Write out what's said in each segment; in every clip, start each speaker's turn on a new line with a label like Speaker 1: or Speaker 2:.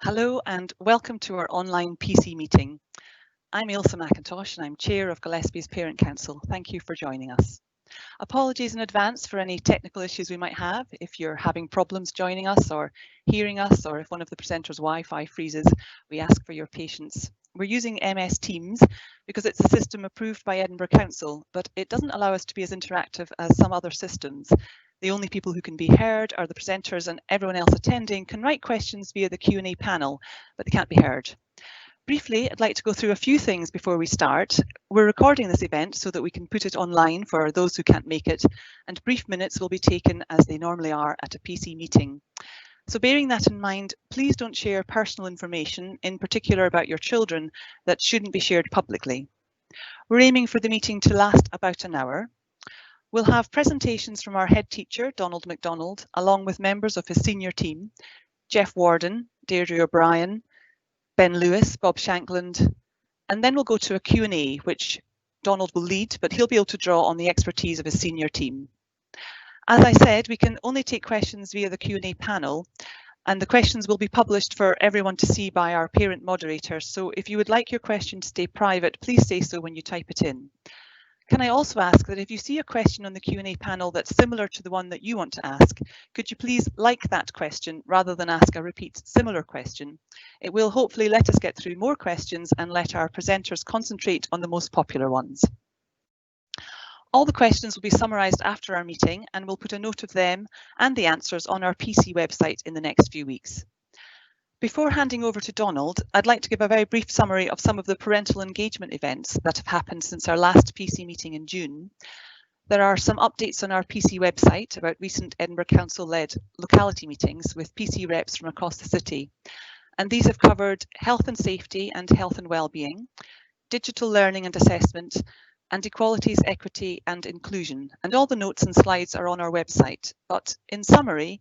Speaker 1: Hello and welcome to our online PC meeting. I'm Ailsa McIntosh and I'm Chair of Gilliespies Parent Council. Thank you for joining us. Apologies in advance for any technical issues we might have. If you're having problems joining us or hearing us, or if one of the presenters' Wi-Fi freezes, we ask for your patience. We're using MS Teams because it's a system approved by Edinburgh Council, but it doesn't allow us to be as interactive as some other systems. The only people who can be heard are the presenters, and everyone else attending can write questions via the Q&A panel, but they can't be heard. Briefly, I'd like to go through a few things before we start. We're recording this event so that we can put it online for those who can't make it, and brief minutes will be taken as they normally are at a PC meeting. So bearing that in mind, please don't share personal information, in particular about your children, that shouldn't be shared publicly. We're aiming for the meeting to last about an hour. We'll have presentations from our head teacher, Donald MacDonald, along with members of his senior team, Jeff Warden, Deirdre O'Brien, Ben Lewis, Bob Shankland, and then we'll go to a Q&A, which Donald will lead, but he'll be able to draw on the expertise of his senior team. As I said, we can only take questions via the Q&A panel, and the questions will be published for everyone to see by our parent moderators. So if you would like your question to stay private, please say so when you type it in. Can I also ask that if you see a question on the Q&A panel that's similar to the one that you want to ask, could you please like that question rather than ask a repeat similar question? It will hopefully let us get through more questions and let our presenters concentrate on the most popular ones. All the questions will be summarised after our meeting, and we'll put a note of them and the answers on our PC website in the next few weeks. Before handing over to Donald, I'd like to give a very brief summary of some of the parental engagement events that have happened since our last PC meeting in June. There are some updates on our PC website about recent Edinburgh Council-led locality meetings with PC reps from across the city. And these have covered health and safety and health and wellbeing, digital learning and assessment, and equalities, equity and inclusion. And all the notes and slides are on our website. But in summary,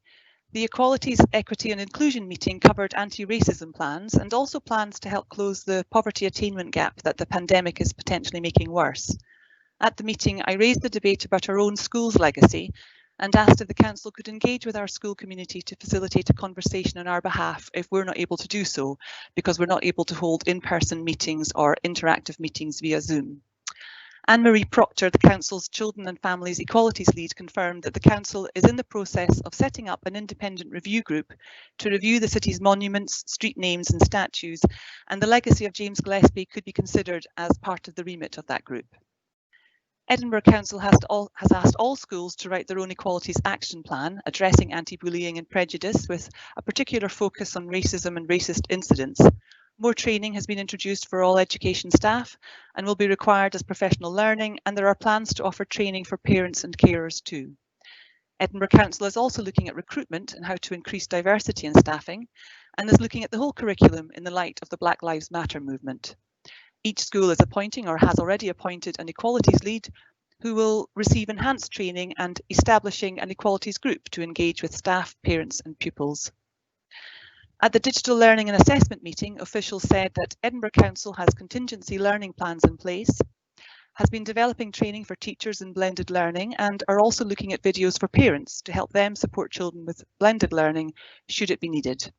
Speaker 1: the Equalities, Equity and Inclusion meeting covered anti-racism plans and also plans to help close the poverty attainment gap that the pandemic is potentially making worse. At the meeting, I raised the debate about our own school's legacy and asked if the council could engage with our school community to facilitate a conversation on our behalf if we're not able to do so, because we're not able to hold in-person meetings or interactive meetings via Zoom. Anne-Marie Proctor, the Council's Children and Families Equalities Lead, confirmed that the Council is in the process of setting up an independent review group to review the city's monuments, street names and statues, and the legacy of James Gillespie could be considered as part of the remit of that group. Edinburgh Council has asked all schools to write their own Equalities Action Plan, addressing anti-bullying and prejudice with a particular focus on racism and racist incidents. More training has been introduced for all education staff and will be required as professional learning, and there are plans to offer training for parents and carers too. Edinburgh Council is also looking at recruitment and how to increase diversity in staffing, and is looking at the whole curriculum in the light of the Black Lives Matter movement. Each school is appointing or has already appointed an equalities lead who will receive enhanced training and establishing an equalities group to engage with staff, parents and pupils. At the Digital Learning and Assessment meeting, officials said that Edinburgh Council has contingency learning plans in place, has been developing training for teachers in blended learning, and are also looking at videos for parents to help them support children with blended learning should it be needed.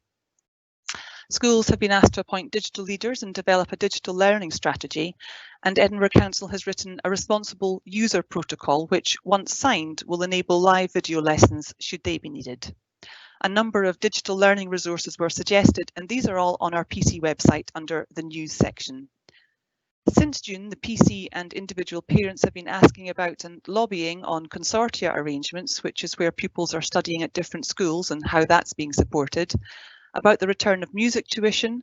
Speaker 1: Schools have been asked to appoint digital leaders and develop a digital learning strategy, and Edinburgh Council has written a responsible user protocol which, once signed, will enable live video lessons should they be needed. A number of digital learning resources were suggested, and these are all on our PC website under the news section. Since June, the PC and individual parents have been asking about and lobbying on consortia arrangements, which is where pupils are studying at different schools and how that's being supported, about the return of music tuition,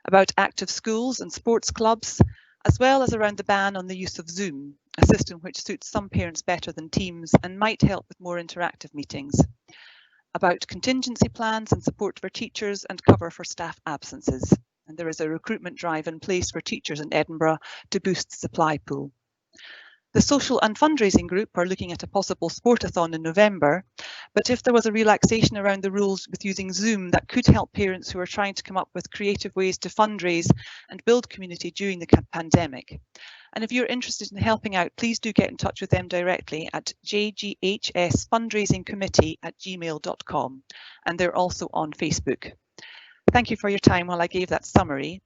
Speaker 1: about active schools and sports clubs, as well as around the ban on the use of Zoom, a system which suits some parents better than Teams and might help with more interactive meetings, about contingency plans and support for teachers and cover for staff absences. And there is a recruitment drive in place for teachers in Edinburgh to boost the supply pool. The social and fundraising group are looking at a possible sportathon in November, but if there was a relaxation around the rules with using Zoom, that could help parents who are trying to come up with creative ways to fundraise and build community during the pandemic. And if you're interested in helping out, please do get in touch with them directly at jghsfundraisingcommittee@gmail.com, and they're also on Facebook. Thank you for your time while I gave that summary.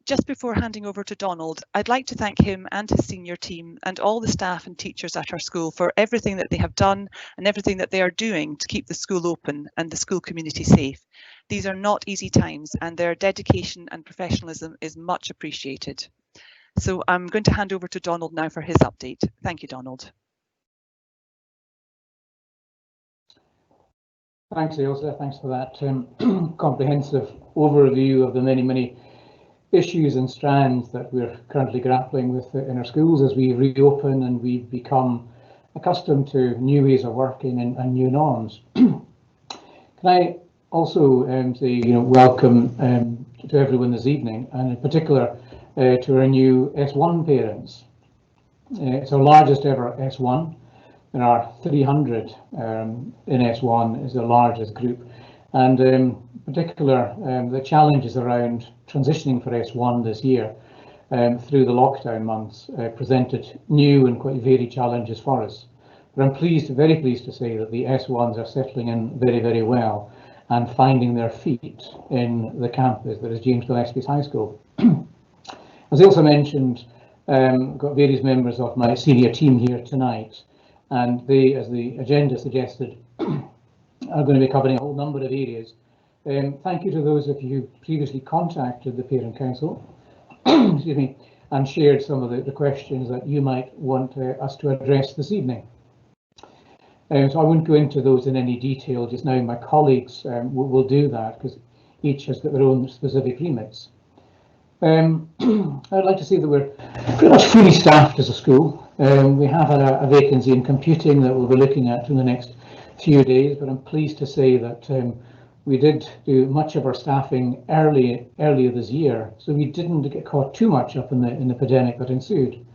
Speaker 1: Just before handing over to Donald, I'd like to thank him and his senior team and all the staff and teachers at our school for everything that they have done and everything that they are doing to keep the school open and the school community safe. These are not easy times, and their dedication and professionalism is much appreciated. So I'm going to hand over to Donald now for his update. Thank you, Donald.
Speaker 2: Thanks, Ailsa. Thanks for that comprehensive overview of the many issues and strands that we're currently grappling with in our schools as we reopen and we become accustomed to new ways of working and new norms. Can I also say, welcome to everyone this evening, and in particular to our new S1 parents. It's our largest ever S1. There are 300 in S1 is the largest group, and in particular the challenges around transitioning for S1 this year through the lockdown months presented new and quite varied challenges for us. But I'm very pleased to say that the S1s are settling in very well and finding their feet in the campus that is James Gilliespies High School. As I also mentioned, I've got various members of my senior team here tonight, and they, as the agenda suggested, are going to be covering a whole number of areas. Thank you to those of you who previously contacted the Parent Council excuse me, and shared some of the questions that you might want us to address this evening. So I won't go into those in any detail just now. My colleagues will do that because each has got their own specific remits. I'd like to say that we're pretty much fully staffed as a school. We have had a vacancy in computing that we'll be looking at in the next few days, but I'm pleased to say that we did do much of our staffing earlier this year, so we didn't get caught too much up in the pandemic that ensued.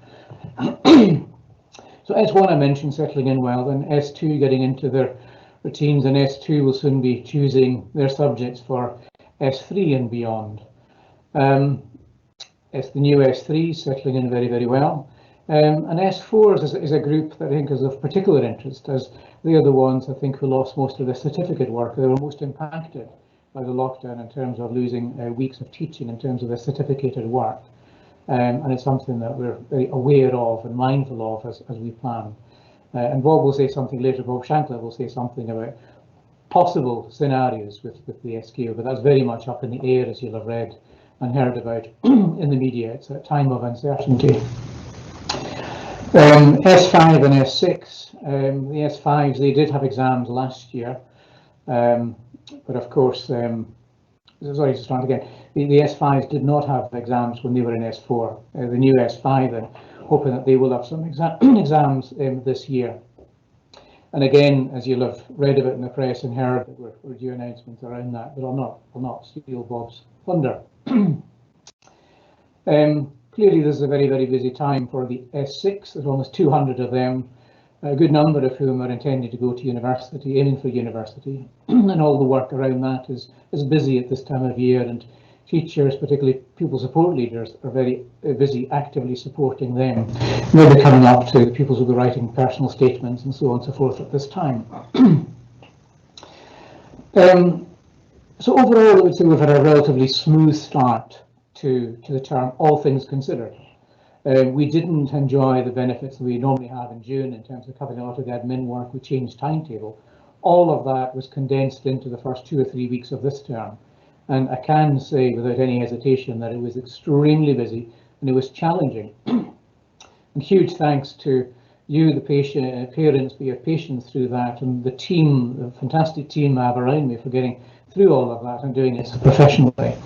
Speaker 2: So S1 I mentioned settling in well, then S2 getting into their routines, and S2 will soon be choosing their subjects for S3 and beyond. It's the new S3 settling in very well. And S4s is a group that I think is of particular interest, as they are the ones I think who lost most of their certificate work. They were most impacted by the lockdown in terms of losing weeks of teaching in terms of their certificated work. And it's something that we're very aware of and mindful of as we plan. And Bob will say something later, Bob Shankler will say something about possible scenarios with the SQ, but that's very much up in the air, as you'll have read and heard about in the media. It's a time of uncertainty. S5 and S6, the S5s, they did have exams last year, but of course, sorry to start again, the S5s did not have exams when they were in S4. The new S5, then, hoping that they will have some exams this year. And again, as you'll have read about in the press and heard, that we're due announcements around that, but I'll not steal Bob's thunder. Clearly, this is a very busy time for the S6. There's almost 200 of them, a good number of whom are intending to go to university, aiming for university, and all the work around that is busy at this time of year, and teachers, particularly pupil support leaders, are very busy actively supporting them. They'll be coming up to the pupils who will be writing personal statements and so on and so forth at this time. So overall, I would say we've had a relatively smooth start to the term, all things considered. We didn't enjoy the benefits that we normally have in June in terms of covering a lot of the admin work. We changed timetable. All of that was condensed into the first 2 or 3 weeks of this term. And I can say without any hesitation that it was extremely busy and it was challenging. And huge thanks to you, the parents, for your patience through that, and the team, the fantastic team I have around me for getting through all of that and doing it professionally.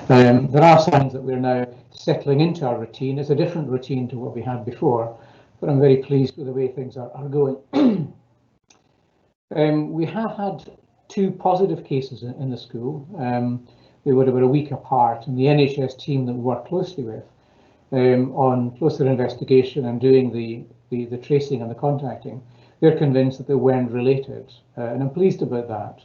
Speaker 2: There are signs that we're now settling into our routine. It's a different routine to what we had before, but I'm very pleased with the way things are going. We have had 2 positive cases in the school. They were about a week apart, and the NHS team that we work closely with on closer investigation and doing the tracing and the contacting, they're convinced that they weren't related, and I'm pleased about that.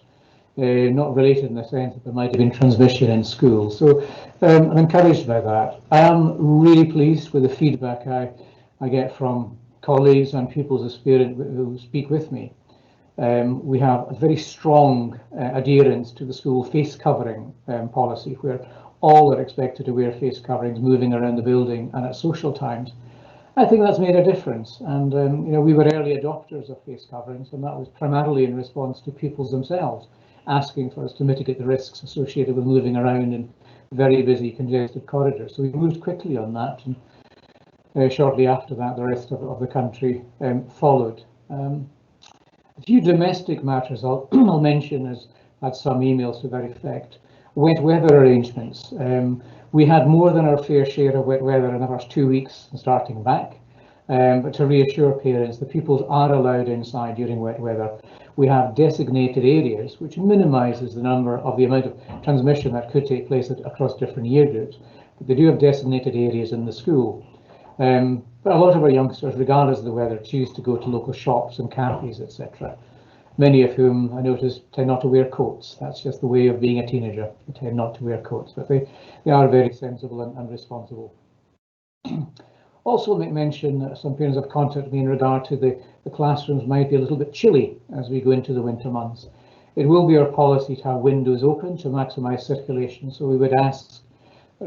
Speaker 2: Not related in the sense that there might have been transmission in school. So I'm encouraged by that. I am really pleased with the feedback I get from colleagues and pupils who speak with me. We have a very strong adherence to the school face covering policy, where all are expected to wear face coverings moving around the building and at social times. I think that's made a difference, and we were early adopters of face coverings, and that was primarily in response to pupils themselves asking for us to mitigate the risks associated with moving around in very busy, congested corridors. So we moved quickly on that, and shortly after that, the rest of the country followed. A few domestic matters I'll mention, as had some emails to that effect. Wet weather arrangements. We had more than our fair share of wet weather in the first 2 weeks starting back, but to reassure parents, the pupils are allowed inside during wet weather. We have designated areas, which minimises the amount of transmission that could take place across different year groups. But they do have designated areas in the school. But a lot of our youngsters, regardless of the weather, choose to go to local shops and cafes, etc. Many of whom, I notice, tend not to wear coats. That's just the way of being a teenager. They tend not to wear coats, but they are very sensible and responsible. Also, make mention that some parents have contacted me in regard to the classrooms might be a little bit chilly as we go into the winter months. It will be our policy to have windows open to maximise circulation, so we would ask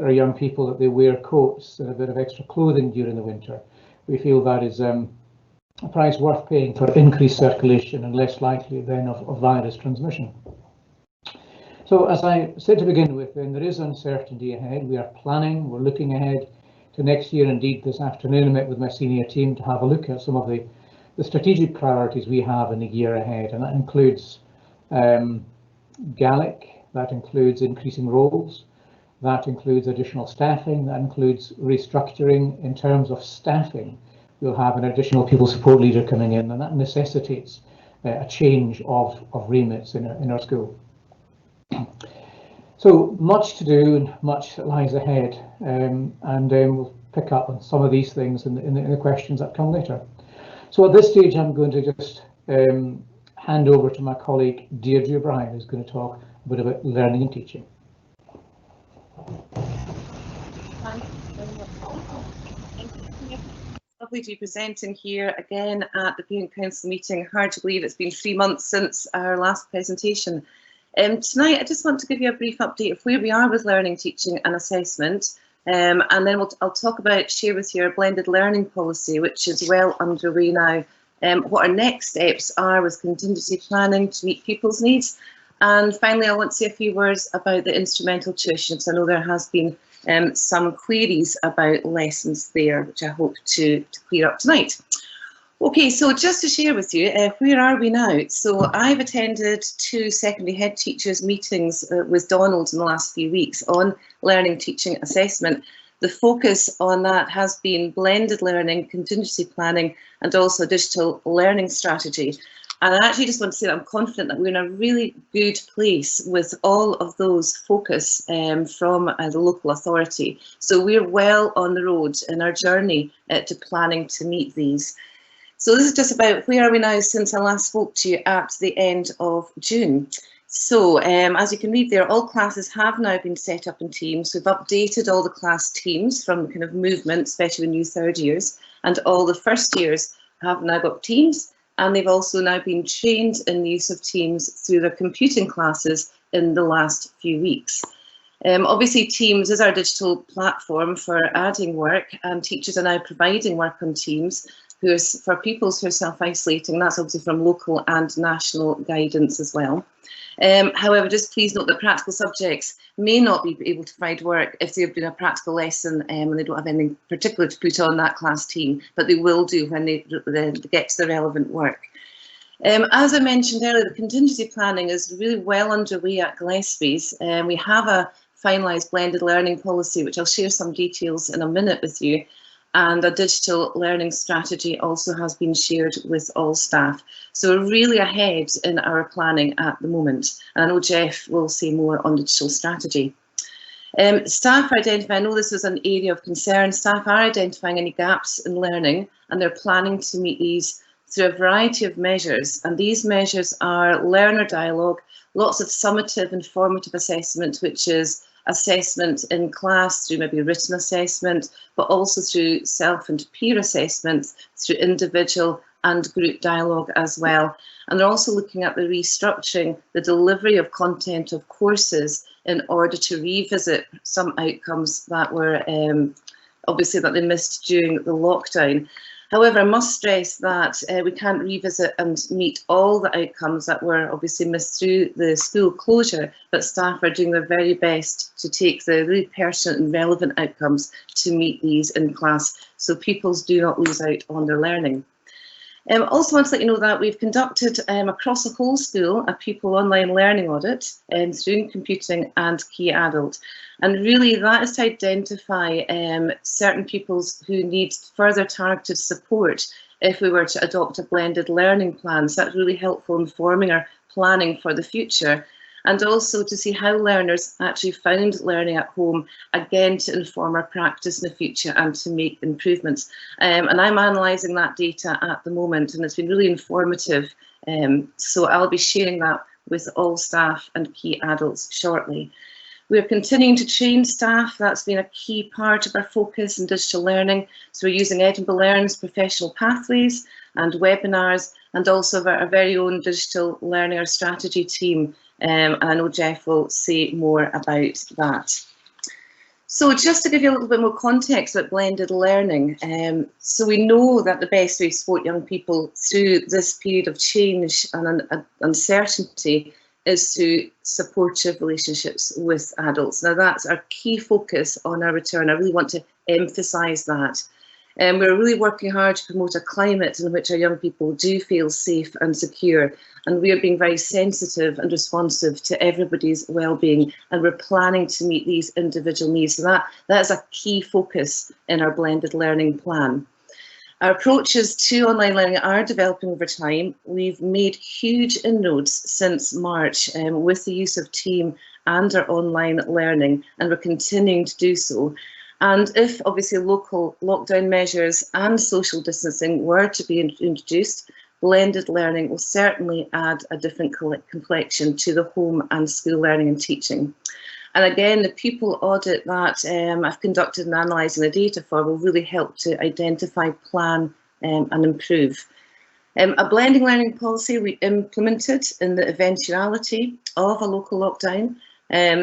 Speaker 2: our young people that they wear coats and a bit of extra clothing during the winter. We feel that is a price worth paying for increased circulation and less likely then of virus transmission. So as I said to begin with, then there is uncertainty ahead. We are planning, we're looking ahead to next year. Indeed, this afternoon I met with my senior team to have a look at some of the strategic priorities we have in the year ahead, and that includes GALIC, that includes increasing roles, that includes additional staffing, that includes restructuring. In terms of staffing, we'll have an additional pupil support leader coming in, and that necessitates a change of remits in our school. So much to do and much lies ahead, and we'll pick up on some of these things in the questions that come later. So at this stage, I'm going to just hand over to my colleague Deirdre O'Brien, who's going to talk a bit about learning and teaching.
Speaker 3: Lovely to be presenting here again at the Parent Council meeting. Hard to believe it's been 3 months since our last presentation. Tonight I just want to give you a brief update of where we are with learning, teaching and assessment, and then I'll share with you our blended learning policy, which is well underway now, what our next steps are with contingency planning to meet pupils' needs, and finally I want to say a few words about the instrumental tuition, because I know there has been some queries about lessons there, which I hope to clear up tonight. Okay, so just to share with you, where are we now? So I've attended 2 secondary head teachers meetings with Donald in the last few weeks on learning, teaching, assessment. The focus on that has been blended learning, contingency planning, and also digital learning strategy. And I actually just want to say that I'm confident that we're in a really good place with all of those focus from the local authority. So we're well on the road in our journey to planning to meet these. So this is just about where are we now since I last spoke to you at the end of June. So as you can read there, all classes have now been set up in teams. We've updated all the class teams from kind of movement, especially with new third years, and all the first years have now got teams, and they've also now been trained in the use of teams through their computing classes in the last few weeks. Obviously Teams is our digital platform for adding work, and teachers are now providing work on Teams for pupils who are self-isolating. That's obviously from local and national guidance as well. However, just please note that practical subjects may not be able to provide work if they're doing a practical lesson and they don't have anything particular to put on that class team, but they will do when they get to the relevant work. As I mentioned earlier, the contingency planning is really well underway at Gilliespies. We have a finalised blended learning policy, which I'll share some details in a minute with you. And a digital learning strategy also has been shared with all staff. So we're really ahead in our planning at the moment. And I know Jeff will say more on digital strategy. Staff identify, I know this was an area of concern, staff are identifying any gaps in learning, and they're planning to meet these through a variety of measures. And these measures are learner dialogue, lots of summative and formative assessment, which is assessment in class through maybe written assessment, but also through self and peer assessments, through individual and group dialogue as well. And they're also looking at the restructuring the delivery of content of courses in order to revisit some outcomes that were obviously that they missed during the lockdown. However, I must stress that we can't revisit and meet all the outcomes that were obviously missed through the school closure, but staff are doing their very best to take the really pertinent and relevant outcomes to meet these in class, so pupils do not lose out on their learning. I also want to let you know that we've conducted across the whole school a pupil online learning audit through computing and key adult. And really that is to identify certain pupils who need further targeted support if we were to adopt a blended learning plan. So that's really helpful in forming our planning for the future. And also to see how learners actually found learning at home, again to inform our practice in the future and to make improvements. And I'm analysing that data at the moment, and it's been really informative. So I'll be sharing that with all staff and key adults shortly. We're continuing to train staff. That's been a key part of our focus in digital learning. So we're using Edinburgh Learn's professional pathways and webinars, and also our very own digital learning, our strategy team. And I know Jeff will say more about that. So just to give you a little bit more context about blended learning, so we know that the best way to support young people through this period of change and uncertainty is through supportive relationships with adults. Now that's our key focus on our return. I really want to emphasise that. We're really working hard to promote a climate in which our young people do feel safe and secure, and we are being very sensitive and responsive to everybody's well-being, and we're planning to meet these individual needs. So that is a key focus in our blended learning plan. Our approaches to online learning are developing over time. We've made huge inroads since March with the use of Team and our online learning, and we're continuing to do so. And if obviously local lockdown measures and social distancing were to be introduced, blended learning will certainly add a different complexion to the home and school learning and teaching. And again, the pupil audit that I've conducted in analysing the data for will really help to identify, plan and improve. A blending learning policy we implemented in the eventuality of a local lockdown.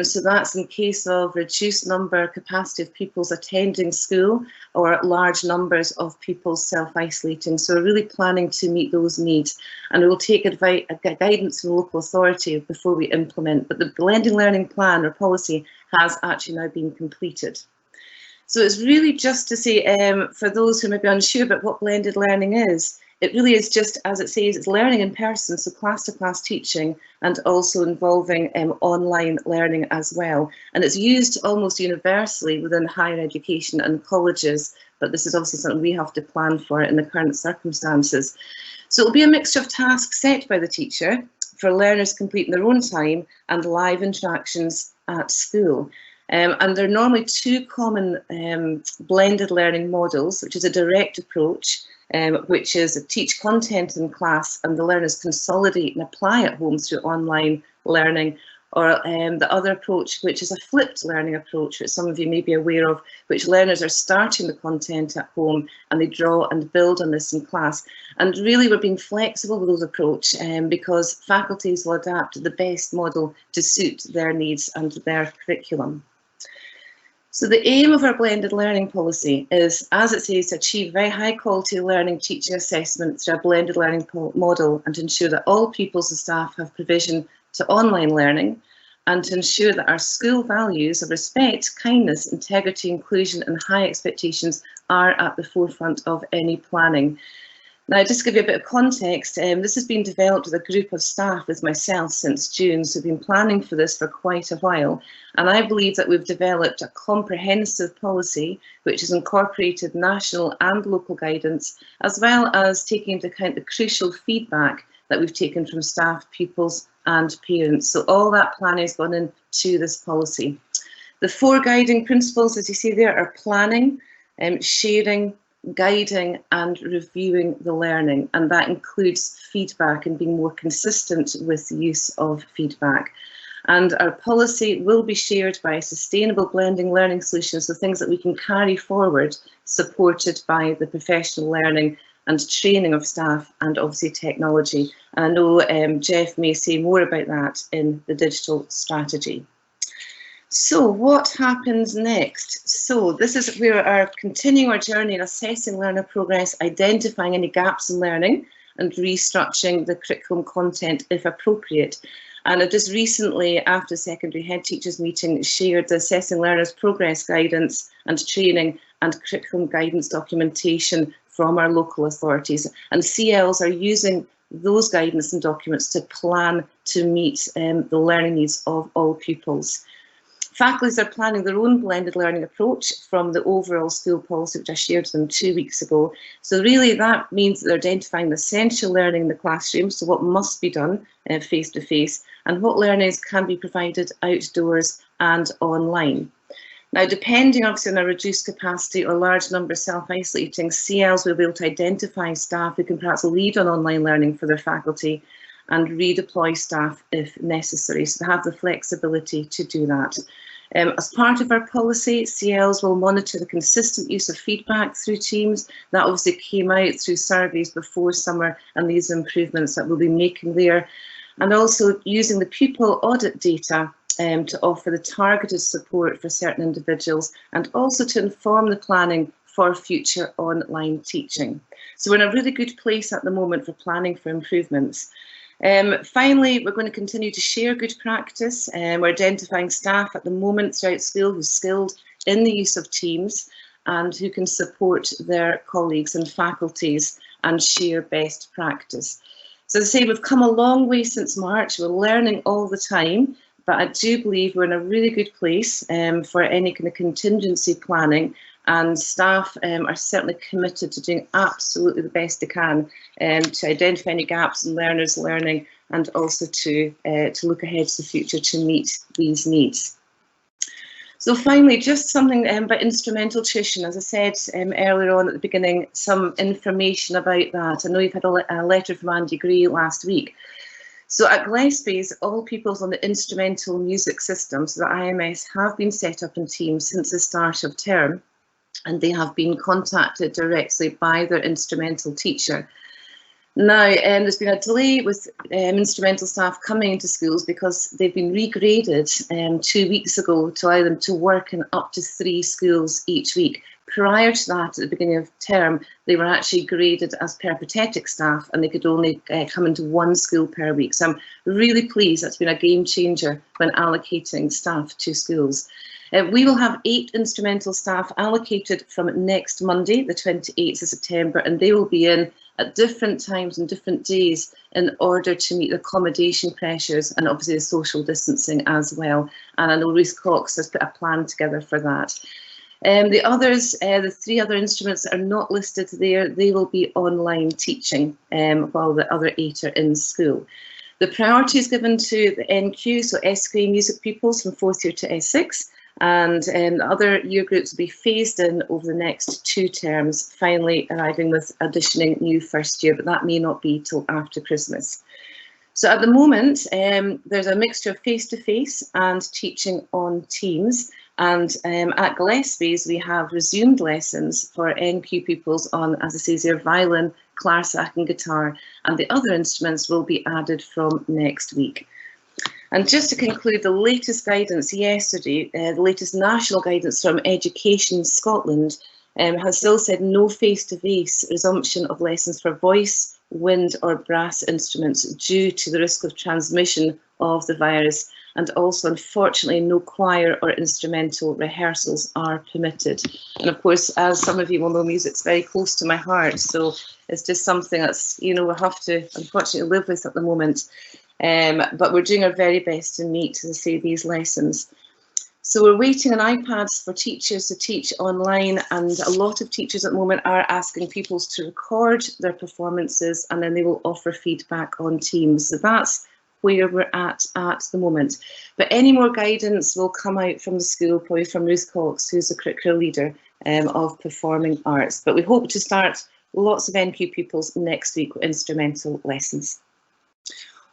Speaker 3: So that's in case of reduced number capacity of pupils attending school or large numbers of pupils self-isolating. So we're really planning to meet those needs, and we will take guidance from the local authority before we implement. But the blended learning plan or policy has actually now been completed. So it's really just to say, for those who may be unsure about what blended learning is, it really is just, as it says, it's learning in person, so class-to-class teaching, and also involving online learning as well. And it's used almost universally within higher education and colleges, but this is obviously something we have to plan for in the current circumstances. So it'll be a mixture of tasks set by the teacher for learners to complete in their own time and live interactions at school. And there are normally two common blended learning models, which is a direct approach, which is teach content in class and the learners consolidate and apply at home through online learning, or the other approach, which is a flipped learning approach, which some of you may be aware of, which learners are starting the content at home and they draw and build on this in class. And really we're being flexible with those approach because faculties will adapt the best model to suit their needs and their curriculum. So the aim of our blended learning policy is, as it says, to achieve very high quality learning teaching assessment through a blended learning model, and to ensure that all pupils and staff have provision to online learning, and to ensure that our school values of respect, kindness, integrity, inclusion and high expectations are at the forefront of any planning. Now, just to give you a bit of context, this has been developed with a group of staff with myself since June, so we've been planning for this for quite a while. And I believe that we've developed a comprehensive policy which has incorporated national and local guidance, as well as taking into account the crucial feedback that we've taken from staff, pupils and parents. So all that planning has gone into this policy. The four guiding principles, as you see there, are planning, sharing, guiding and reviewing the learning, and that includes feedback and being more consistent with the use of feedback. And our policy will be shared by sustainable blending learning solutions, so things that we can carry forward, supported by the professional learning and training of staff, and obviously technology. And I know Jeff may say more about that in the digital strategy. So what happens next? So this is where our continuing our journey in assessing learner progress, identifying any gaps in learning and restructuring the curriculum content if appropriate. And I just recently, after the secondary head teachers meeting, shared the Assessing Learners Progress Guidance and Training and Curriculum Guidance documentation from our local authorities. And CLs are using those guidance and documents to plan to meet the learning needs of all pupils. Faculties are planning their own blended learning approach from the overall school policy, which I shared with them 2 weeks ago. So really that means that they're identifying the essential learning in the classroom, so what must be done face-to-face, and what learnings can be provided outdoors and online. Now, depending obviously on a reduced capacity or large number self-isolating, CLs will be able to identify staff who can perhaps lead on online learning for their faculty and redeploy staff if necessary, so they have the flexibility to do that. As part of our policy, CLs will monitor the consistent use of feedback through Teams. That obviously came out through surveys before summer, and these improvements that we'll be making there. And also using the pupil audit data to offer the targeted support for certain individuals, and also to inform the planning for future online teaching. So we're in a really good place at the moment for planning for improvements. Finally, we're going to continue to share good practice. We're identifying staff at the moment throughout school who's skilled in the use of Teams and who can support their colleagues and faculties and share best practice. So as I say, we've come a long way since March. We're learning all the time, but I do believe we're in a really good place for any kind of contingency planning, and staff are certainly committed to doing absolutely the best they can to identify any gaps in learners' learning, and also to look ahead to the future to meet these needs. So finally, just something about instrumental tuition. As I said earlier on at the beginning, some information about that. I know you've had a letter from Andy Gray last week. So at Gilliespies, all pupils on the instrumental music system, so the IMS, have been set up in teams since the start of term, and they have been contacted directly by their instrumental teacher. Now, there's been a delay with instrumental staff coming into schools because they've been regraded 2 weeks ago to allow them to work in up to 3 schools each week. Prior to that, at the beginning of term, they were actually graded as peripatetic staff, and they could only come into 1 school per week. So I'm really pleased. That's been a game changer when allocating staff to schools. We will have 8 instrumental staff allocated from next Monday, the 28th of September, and they will be in at different times and different days in order to meet the accommodation pressures and obviously the social distancing as well. And I know Ruth Cox has put a plan together for that. The others, the 3 other instruments that are not listed there, they will be online teaching while the other 8 are in school. The priority is given to the NQ, so SQA music pupils from 4th year to S6, and the other year groups will be phased in over the next 2 terms, finally arriving with auditioning new first year, but that may not be till after Christmas. So at the moment, there's a mixture of face-to-face and teaching on Teams, and at Gilliespies we have resumed lessons for NQ pupils on, as I say, their violin, clarinet and guitar, and the other instruments will be added from next week. And just to conclude, the latest guidance yesterday, the latest national guidance from Education Scotland has still said no face-to-face resumption of lessons for voice, wind or brass instruments due to the risk of transmission of the virus, and also unfortunately no choir or instrumental rehearsals are permitted. And of course, as some of you will know, music's very close to my heart, so it's just something that's, you know, we have to unfortunately live with at the moment. But we're doing our very best to meet, as I say, these lessons. So we're waiting on iPads for teachers to teach online, and a lot of teachers at the moment are asking pupils to record their performances, and then they will offer feedback on Teams. So that's where we're at the moment. But any more guidance will come out from the school, probably from Ruth Cox, who's the curricular leader of performing arts. But we hope to start lots of NQ pupils next week with instrumental lessons.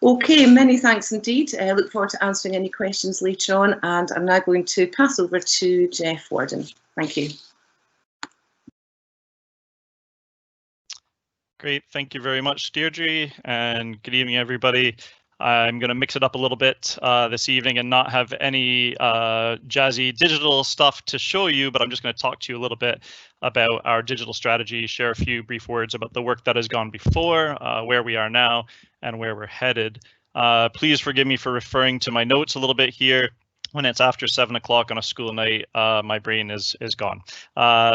Speaker 3: Okay, many thanks indeed. I look forward to answering any questions later on, and I'm now going to pass over to Jeff Warden. Thank you.
Speaker 4: Great, thank you very much, Deirdre, and good evening, everybody. I'm going to mix it up a little bit this evening and not have any jazzy digital stuff to show you, but I'm just going to talk to you a little bit about our digital strategy, share a few brief words about the work that has gone before, where we are now, and where we're headed. Please forgive me for referring to my notes a little bit here. When it's after 7 o'clock on a school night, my brain is gone.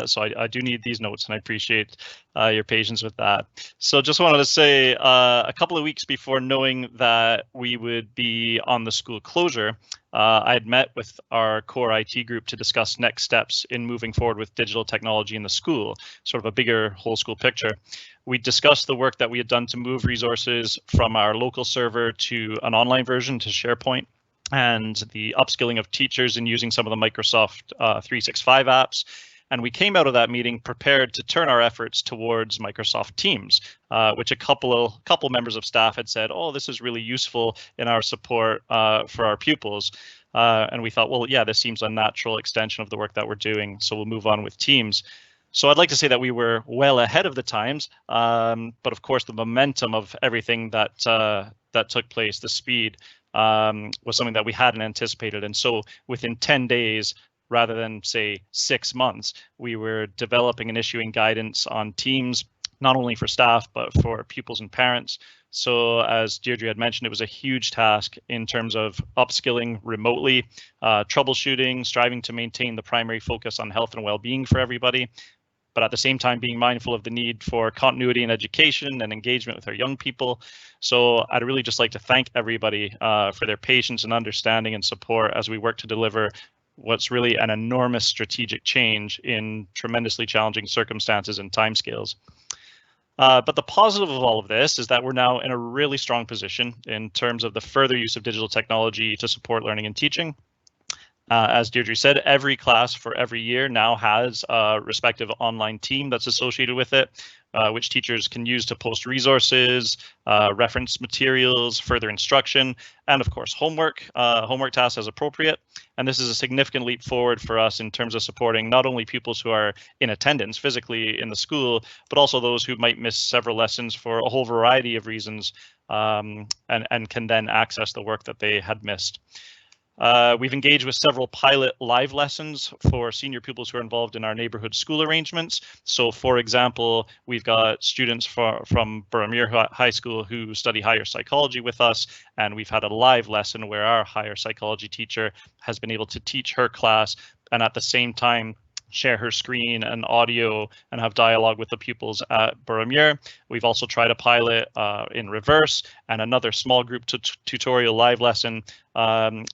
Speaker 4: So I do need these notes, and I appreciate your patience with that. So just wanted to say a couple of weeks before knowing that we would be on the school closure, I had met with our core IT group to discuss next steps in moving forward with digital technology in the school, sort of a bigger whole school picture. We discussed the work that we had done to move resources from our local server to an online version to SharePoint, and the upskilling of teachers in using some of the Microsoft 365 apps. And we came out of that meeting prepared to turn our efforts towards Microsoft Teams, which a couple members of staff had said, oh, this is really useful in our support for our pupils. And we thought, well, yeah, this seems a natural extension of the work that we're doing, so we'll move on with Teams. So I'd like to say that we were well ahead of the times, but of course the momentum of everything that took place, the speed, was something that we hadn't anticipated. And so within 10 days, rather than say 6 months, we were developing and issuing guidance on Teams, not only for staff, but for pupils and parents. So as Deirdre had mentioned, it was a huge task in terms of upskilling remotely, troubleshooting, striving to maintain the primary focus on health and well-being for everybody, but at the same time being mindful of the need for continuity in education and engagement with our young people. So I'd really just like to thank everybody for their patience and understanding and support as we work to deliver what's really an enormous strategic change in tremendously challenging circumstances and timescales. But the positive of all of this is that we're now in a really strong position in terms of the further use of digital technology to support learning and teaching. As Deirdre said, every class for every year now has a respective online team that's associated with it, which teachers can use to post resources, reference materials, further instruction, and of course homework tasks as appropriate. And this is a significant leap forward for us in terms of supporting not only pupils who are in attendance physically in the school, but also those who might miss several lessons for a whole variety of reasons, and can then access the work that they had missed. We've engaged with several pilot live lessons for senior pupils who are involved in our neighborhood school arrangements. So for example, we've got students from Boroughmuir High School who study higher psychology with us, and we've had a live lesson where our higher psychology teacher has been able to teach her class and at the same time share her screen and audio and have dialogue with the pupils at Boroughmuir. We've also tried a pilot in reverse and another small group tutorial live lesson.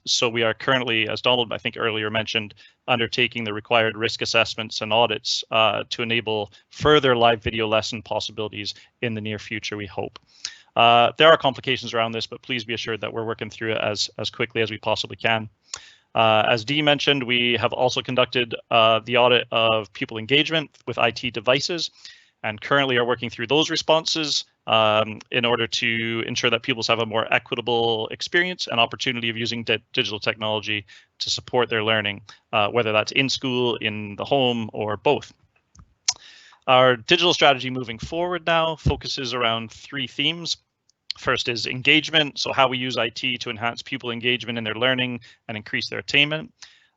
Speaker 4: So we are currently, as Donald I think earlier mentioned, undertaking the required risk assessments and audits to enable further live video lesson possibilities in the near future, we hope. There are complications around this, but please be assured that we're working through it as quickly as we possibly can. As Dee mentioned, we have also conducted the audit of pupil engagement with IT devices and currently are working through those responses in order to ensure that pupils have a more equitable experience and opportunity of using digital technology to support their learning, whether that's in school, in the home, or both. Our digital strategy moving forward now focuses around 3 themes. First is engagement, so how we use IT to enhance pupil engagement in their learning and increase their attainment.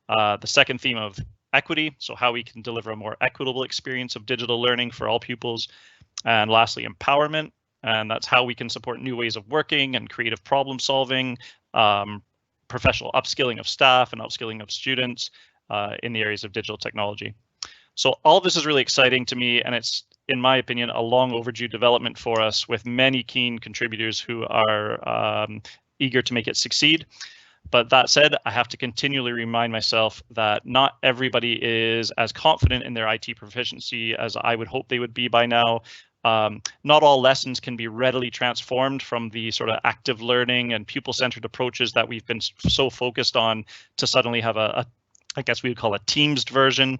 Speaker 4: The second theme of equity, so how we can deliver a more equitable experience of digital learning for all pupils. And lastly, empowerment, and that's how we can support new ways of working and creative problem solving, professional upskilling of staff and upskilling of students in the areas of digital technology. So all of this is really exciting to me, and it's, in my opinion, a long overdue development for us with many keen contributors who are eager to make it succeed. But that said, I have to continually remind myself that not everybody is as confident in their IT proficiency as I would hope they would be by now. Not all lessons can be readily transformed from the sort of active learning and pupil-centered approaches that we've been so focused on to suddenly have I guess we would call a Teams version.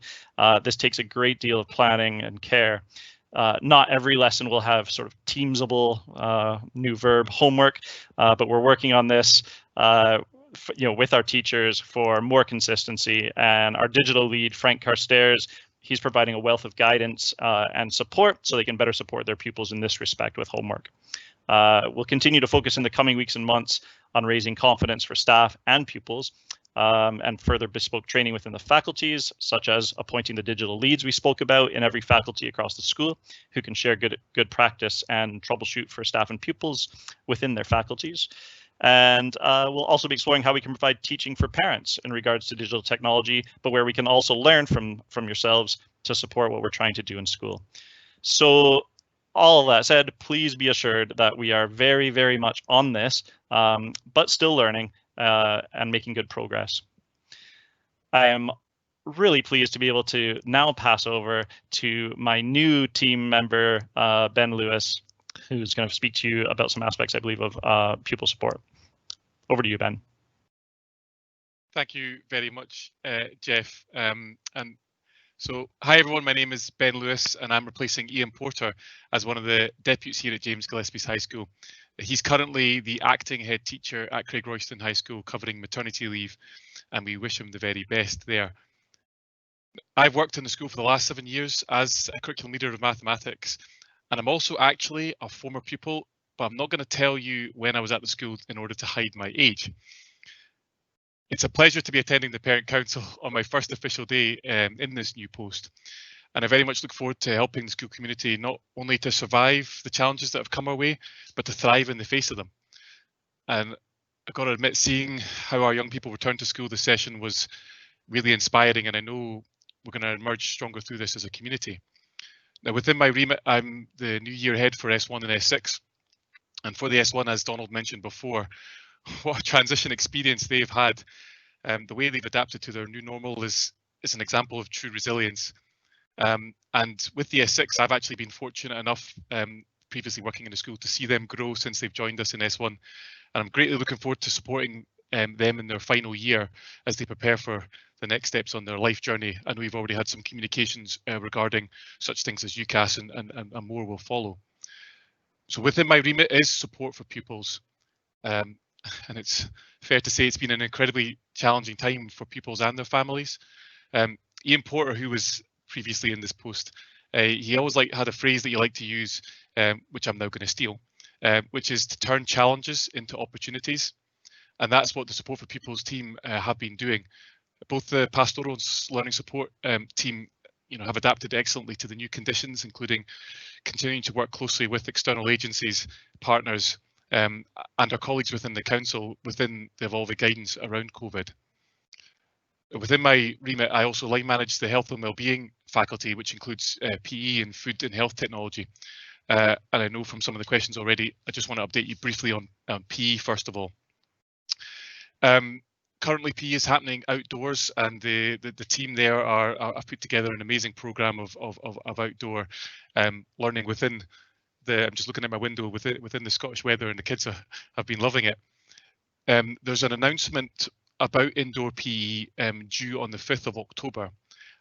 Speaker 4: This takes a great deal of planning and care. Not every lesson will have sort of Teamsable, new verb, homework, but we're working on this with our teachers for more consistency. And our digital lead, Frank Carstairs, He's providing a wealth of guidance and support so they can better support their pupils in this respect with homework. We'll continue to focus in the coming weeks and months on raising confidence for staff and pupils, and further bespoke training within the faculties, such as appointing the digital leads we spoke about in every faculty across the school, who can share good practice and troubleshoot for staff and pupils within their faculties. And we'll also be exploring how we can provide teaching for parents in regards to digital technology, but where we can also learn from yourselves to support what we're trying to do in school. So all of that said, please be assured that we are very, very much on this, but still learning and making good progress. I am really pleased to be able to now pass over to my new team member, Ben Lewis, who's going to speak to you about some aspects, I believe, of pupil support. Over to you, Ben.
Speaker 5: Thank you very much, Jeff. So, hi everyone, my name is Ben Lewis and I'm replacing Ian Porter as one of the deputies here at James Gilliespies High School. He's currently the acting head teacher at Craig Royston High School covering maternity leave, and we wish him the very best there. I've worked in the school for the last 7 years as a curriculum leader of mathematics, and I'm also actually a former pupil, but I'm not going to tell you when I was at the school in order to hide my age. It's a pleasure to be attending the Parent Council on my first official day in this new post. And I very much look forward to helping the school community not only to survive the challenges that have come our way, but to thrive in the face of them. And I've got to admit, seeing how our young people return to school this session was really inspiring, and I know we're going to emerge stronger through this as a community. Now, within my remit, I'm the new year head for S1 and S6. And for the S1, as Donald mentioned before, what a transition experience they've had. The way they've adapted to their new normal is an example of true resilience. And with the S6, I've actually been fortunate enough, previously working in a school, to see them grow since they've joined us in S1. And I'm greatly looking forward to supporting them in their final year as they prepare for the next steps on their life journey. And we've already had some communications regarding such things as UCAS and more will follow. So within my remit is support for pupils. And it's fair to say it's been an incredibly challenging time for pupils and their families. Ian Porter, who was previously in this post, he always had a phrase that he liked to use, which I'm now going to steal, which is to turn challenges into opportunities. And that's what the Support for Pupils team have been doing. Both the pastoral learning support team have adapted excellently to the new conditions, including continuing to work closely with external agencies, partners, and our colleagues within the council within the evolving guidance around COVID. Within my remit, I also line manage the health and wellbeing faculty, which includes PE and food and health technology. And I know from some of the questions already, I just want to update you briefly on PE first of all. Currently, PE is happening outdoors, and the team there have put together an amazing program of outdoor learning within I'm just looking at my window within the Scottish weather, and the kids have been loving it. There's an announcement about indoor PE due on the 5th of October.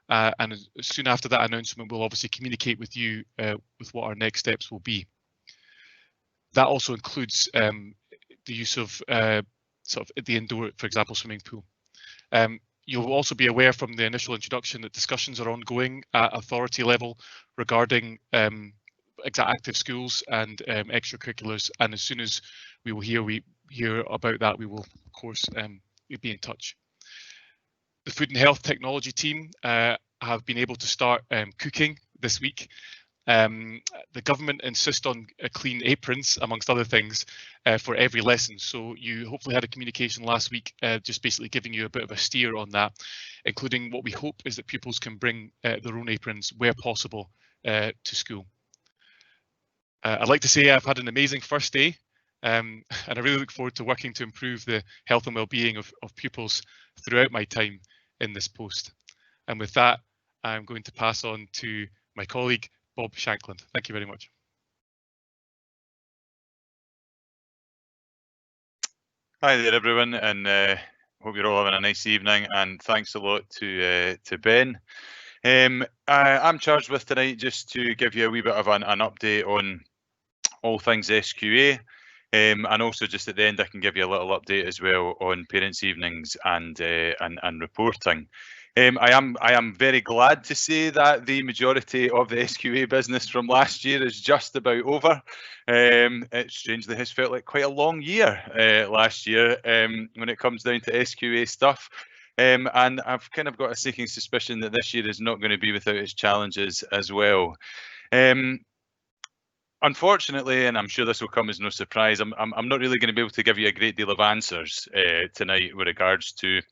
Speaker 5: And soon after that announcement, we'll obviously communicate with you with what our next steps will be. That also includes the use of sort of the indoor, for example, swimming pool. You'll also be aware from the initial introduction that discussions are ongoing at authority level regarding active schools and extracurriculars, and as soon as we will hear about that, we will of course be in touch. The food and health technology team have been able to start cooking this week. The government insist on clean aprons, amongst other things, for every lesson. So you hopefully had a communication last week, just basically giving you a bit of a steer on that, including what we hope is that pupils can bring their own aprons where possible to school. I'd like to say I've had an amazing first day, and I really look forward to working to improve the health and well-being of pupils throughout my time in this post. And with that, I'm going to pass on to my colleague, Bob Shankland. Thank you very much.
Speaker 6: Hi there, everyone, and hope you're all having a nice evening. And thanks a lot to Ben. I'm charged with tonight just to give you a wee bit of an update on all things SQA, and also just at the end I can give you a little update as well on parents' evenings and reporting. I am very glad to say that the majority of the SQA business from last year is just about over. It strangely has felt like quite a long year last year when it comes down to SQA stuff. And I've kind of got a sinking suspicion that this year is not going to be without its challenges as well. Unfortunately, and I'm sure this will come as no surprise, I'm not really going to be able to give you a great deal of answers tonight with regards to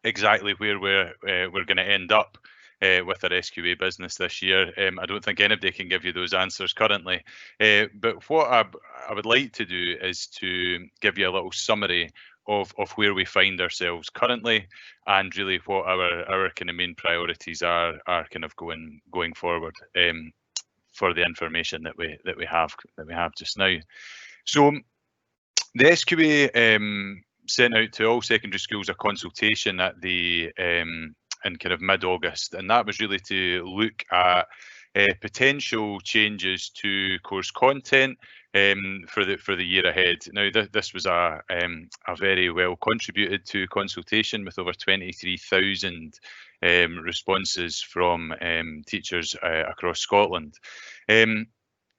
Speaker 6: exactly where we're going to end up with our SQA business this year. I don't think anybody can give you those answers currently, but what I would like to do is to give you a little summary of where we find ourselves currently, and really what our kind of main priorities are kind of going forward for the information that we have just now. So the SQA sent out to all secondary schools a consultation at the in kind of mid-August, and that was really to look at potential changes to course content for the year ahead. Now this was a very well contributed to consultation with over 23,000 responses from teachers across Scotland.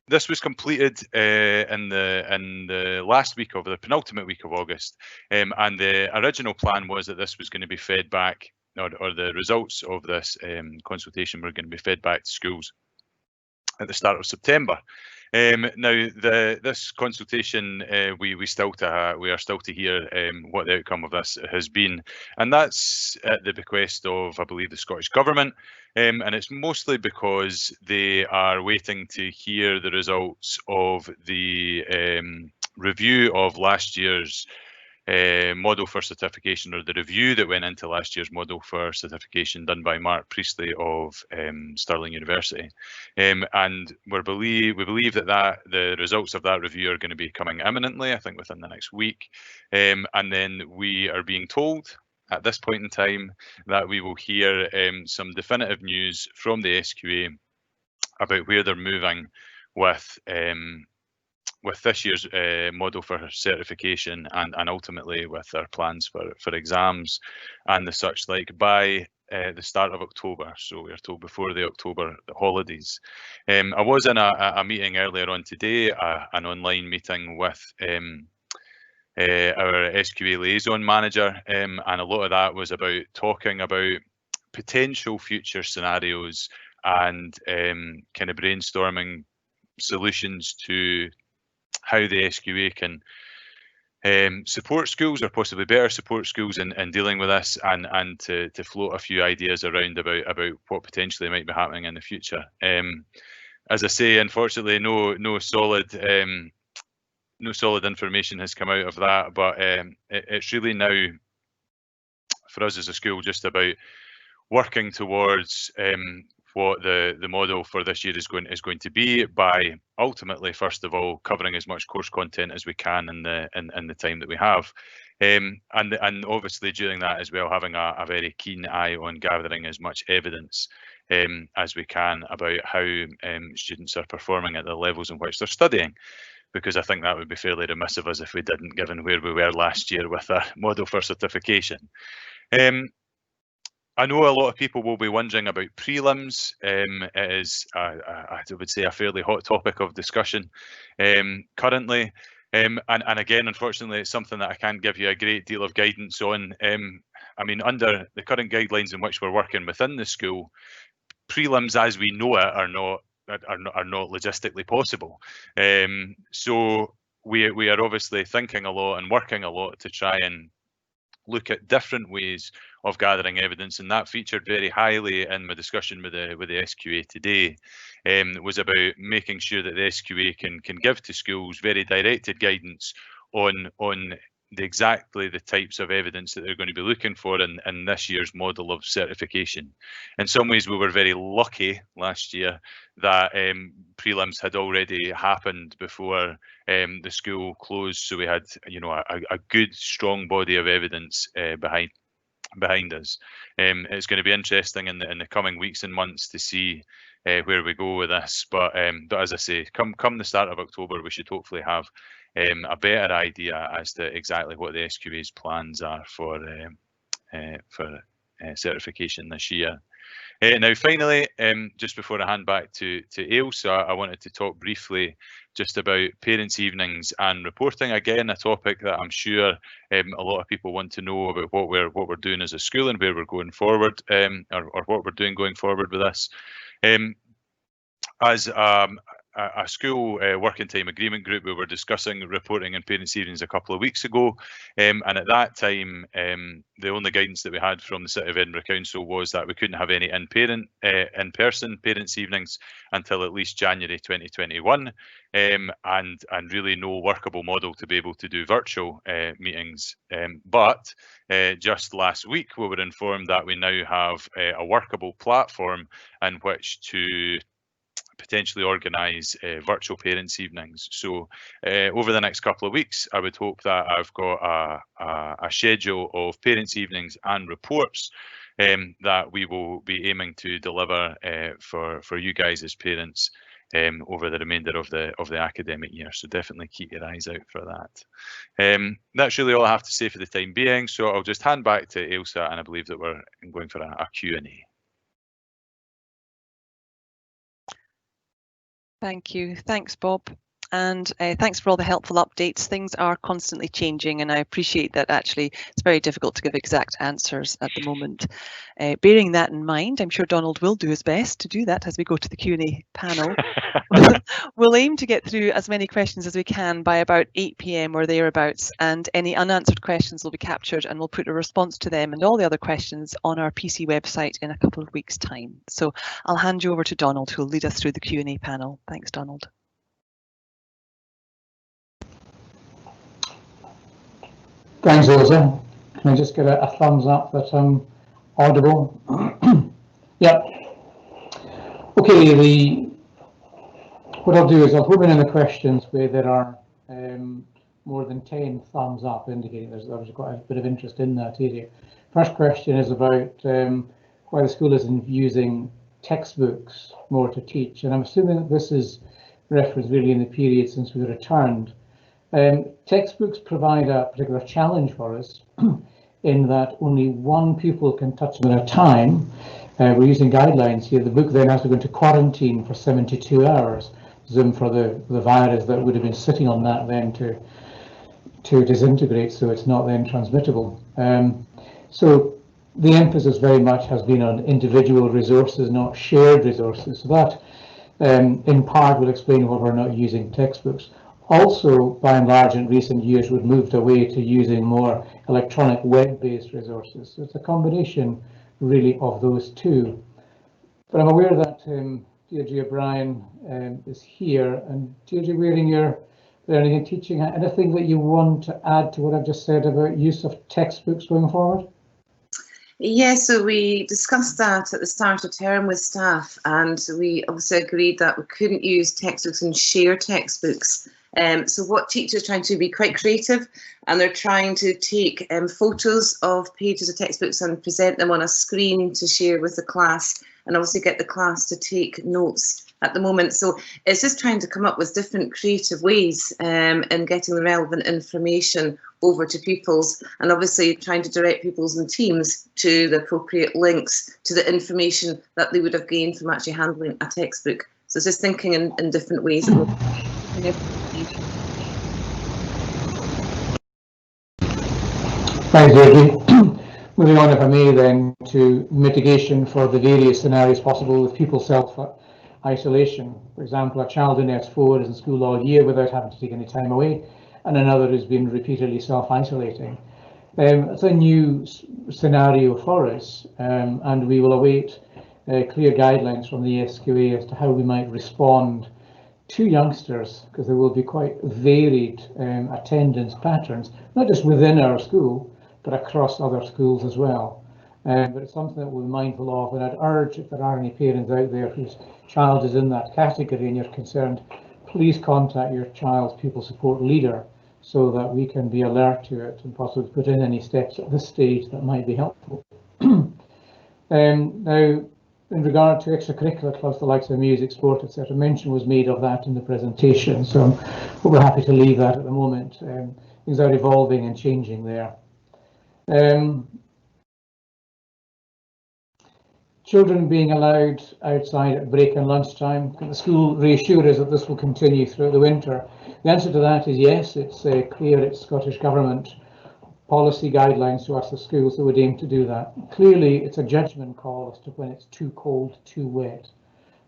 Speaker 6: This was completed in the last week of the penultimate week of August, and the original plan was that this was going to be fed back, or the results of this consultation were going to be fed back to schools at the start of September. Now this consultation, we are still to hear what the outcome of this has been, and that's at the bequest of, I believe, the Scottish Government, and it's mostly because they are waiting to hear the results of the review of last year's model for certification, or the review that went into last year's model for certification done by Mark Priestley of Stirling University, and we believe that the results of that review are going to be coming imminently, I think within the next week, and then we are being told at this point in time that we will hear some definitive news from the SQA about where they're moving with this year's model for certification, and ultimately with our plans for exams and the such like by the start of October. So we are told before the October holidays. I was in a meeting earlier on today, an online meeting with our SQA liaison manager, and a lot of that was about talking about potential future scenarios and kind of brainstorming solutions to how the SQA can support schools, or possibly better support schools in dealing with this, and to float a few ideas around about what potentially might be happening in the future. As I say, unfortunately, no solid information has come out of that, but it's really now for us as a school just about working towards what the model for this year is going to be, by ultimately, first of all, covering as much course content as we can in the time that we have, and obviously during that as well, having a very keen eye on gathering as much evidence as we can about how students are performing at the levels in which they're studying, because I think that would be fairly remiss of us if we didn't, given where we were last year with a model for certification. I know a lot of people will be wondering about prelims. It is, I would say, a fairly hot topic of discussion currently. And again, unfortunately, it's something that I can't give you a great deal of guidance on. I mean, under the current guidelines in which we're working within the school, prelims as we know it are not logistically possible. So we are obviously thinking a lot and working a lot to try and look at different ways of gathering evidence, and that featured very highly in my discussion with the SQA today. Was about making sure that the SQA can give to schools very directed guidance on exactly the types of evidence that they're going to be looking for in this year's model of certification. In some ways, we were very lucky last year that prelims had already happened before the school closed, so we had, you know, a good strong body of evidence behind us. It's going to be interesting in the coming weeks and months to see where we go with this, but as I say, come the start of October, we should hopefully have a better idea as to exactly what the SQA's plans are for certification this year. Now, finally, just before I hand back to Ailsa, I wanted to talk briefly just about parents' evenings and reporting. Again, a topic that I'm sure a lot of people want to know about what we're doing as a school and where we're going forward, or what we're doing going forward with this. As a school working time agreement group, we were discussing reporting and parents' evenings a couple of weeks ago, and at that time the only guidance that we had from the City of Edinburgh Council was that we couldn't have any in-person parents' evenings until at least January 2021, and really no workable model to be able to do virtual meetings. But just last week we were informed that we now have a workable platform in which to potentially organise virtual parents' evenings. So over the next couple of weeks, I would hope that I've got a schedule of parents' evenings and reports that we will be aiming to deliver for you guys as parents over the remainder of the academic year. So definitely keep your eyes out for that. That's really all I have to say for the time being. So I'll just hand back to Ailsa, and I believe that we're going for a Q&A.
Speaker 1: Thank you. Thanks, Bob. And thanks for all the helpful updates. Things are constantly changing, and I appreciate that actually it's very difficult to give exact answers at the moment. Bearing that in mind, I'm sure Donald will do his best to do that as we go to the Q&A panel. We'll aim to get through as many questions as we can by about 8 p.m. or thereabouts, and any unanswered questions will be captured, and we'll put a response to them and all the other questions on our PC website in a couple of weeks' time. So I'll hand you over to Donald, who will lead us through the Q&A panel. Thanks, Donald.
Speaker 2: Thanks, Ailsa. Can I just get a thumbs up that I'm audible? Yep. Okay, what I'll do is I'll put in the questions where there are more than 10 thumbs up, indicating there's quite a bit of interest in that area. First question is about why the school isn't using textbooks more to teach, and I'm assuming that this is referenced really in the period since we returned. Textbooks provide a particular challenge for us in that only one pupil can touch them at a time. We're using guidelines here. The book then has to go into quarantine for 72 hours, Zoom for the virus that would have been sitting on that then to disintegrate, so it's not then transmittable. So the emphasis very much has been on individual resources, not shared resources. So that in part will explain why we're not using textbooks. Also, by and large, in recent years, we've moved away to using more electronic web-based resources. So it's a combination, really, of those two. But I'm aware that Deirdre O'Brien is here. And Deirdre, we're learning and teaching. Anything that you want to add to what I've just said about use of textbooks going forward?
Speaker 3: Yeah, so we discussed that at the start of term with staff, and we obviously agreed that we couldn't use textbooks and share textbooks. So what teachers are trying to be quite creative, and they're trying to take photos of pages of textbooks and present them on a screen to share with the class, and obviously get the class to take notes at the moment. So it's just trying to come up with different creative ways in getting the relevant information over to pupils, and obviously trying to direct pupils and teams to the appropriate links to the information that they would have gained from actually handling a textbook. So it's just thinking in different ways.
Speaker 2: Thanks, Deirdre. Moving on, if I may, then, to mitigation for the various scenarios possible with pupil self-isolation. For example, a child in S4 is in school all year without having to take any time away, and another has been repeatedly self-isolating. It's a new scenario for us, and we will await clear guidelines from the SQA as to how we might respond to youngsters, because there will be quite varied attendance patterns, not just within our school, but across other schools as well. But it's something that we're mindful of, and I'd urge, if there are any parents out there whose child is in that category and you're concerned, please contact your child's pupil support leader so that we can be alert to it and possibly put in any steps at this stage that might be helpful. Now, in regard to extracurricular clubs, the likes of music, sport, etc., mention was made of that in the presentation, so we're happy to leave that at the moment. Things are evolving and changing there. Children being allowed outside at break and lunchtime. Can the school reassure us that this will continue throughout the winter? The answer to that is yes. It's clear it's Scottish Government policy guidelines to us, the schools, that would aim to do that. Clearly, it's a judgment call as to when it's too cold, too wet,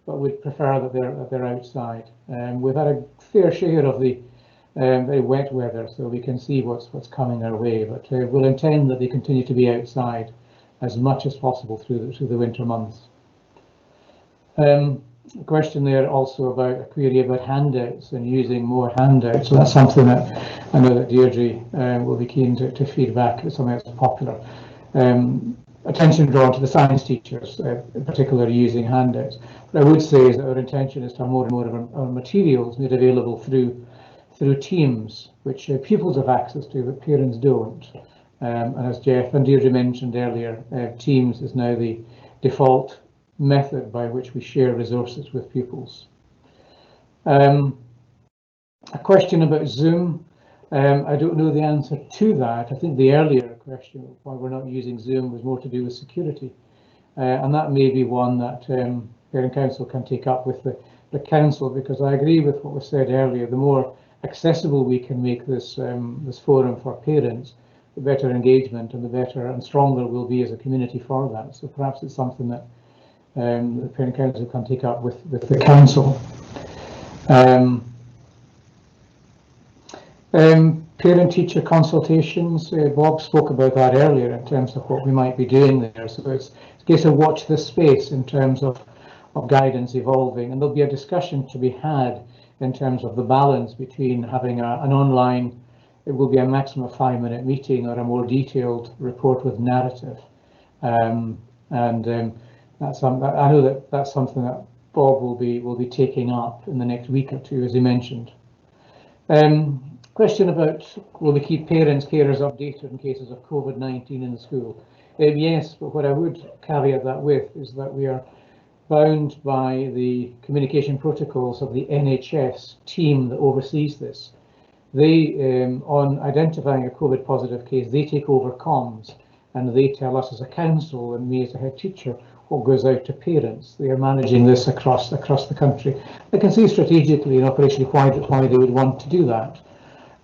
Speaker 2: but we'd prefer that they're outside. We've had a fair share of the very wet weather, so we can see what's coming our way, but we'll intend that they continue to be outside as much as possible through the winter months. A question there also about a query about handouts and using more handouts. So that's something that I know that Deirdre will be keen to feed back. It's something that's popular. Attention drawn to the science teachers, in particular using handouts. What I would say is that our intention is to have more and more of our materials made available through Teams, which pupils have access to, but parents don't. And as Jeff and Deirdre mentioned earlier, Teams is now the default method by which we share resources with pupils. A question about Zoom. I don't know the answer to that. I think the earlier question why we're not using Zoom was more to do with security. And that may be one that Parent Council can take up with the Council, because I agree with what was said earlier. The more accessible we can make this forum for parents, the better engagement and the better and stronger we'll be as a community for that. So perhaps it's something that the Parent Council can take up with the Council. Parent-teacher consultations, Bob spoke about that earlier in terms of what we might be doing there. So it's a case of watch this space in terms of guidance evolving, and there'll be a discussion to be had in terms of the balance between having an online, it will be a maximum of 5-minute meeting, or a more detailed report with narrative. That's something, I know that's something that Bob will be taking up in the next week or two, as he mentioned. Question about will we keep parents, carers updated in cases of COVID-19 in the school? Yes, but what I would caveat that with is that we are bound by the communication protocols of the NHS team that oversees this. They, on identifying a COVID positive case, they take over comms, and they tell us as a council and me as a head teacher what goes out to parents. They are managing this across the country. I can see strategically and operationally why they would want to do that.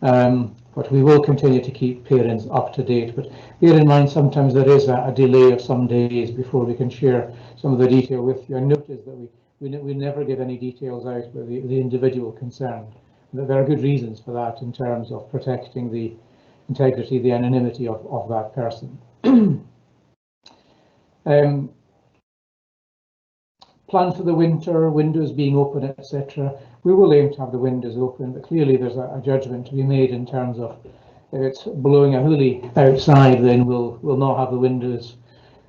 Speaker 2: But we will continue to keep parents up to date. But bear in mind, sometimes there is a delay of some days before we can share some of the detail with you. And notice that we never give any details out about the individual concerned. There are good reasons for that in terms of protecting the integrity, the anonymity of that person. Plan for the winter, windows being open, etc. We will aim to have the windows open, but clearly there's a judgment to be made in terms of if it's blowing a hoolie outside, then we'll not have the windows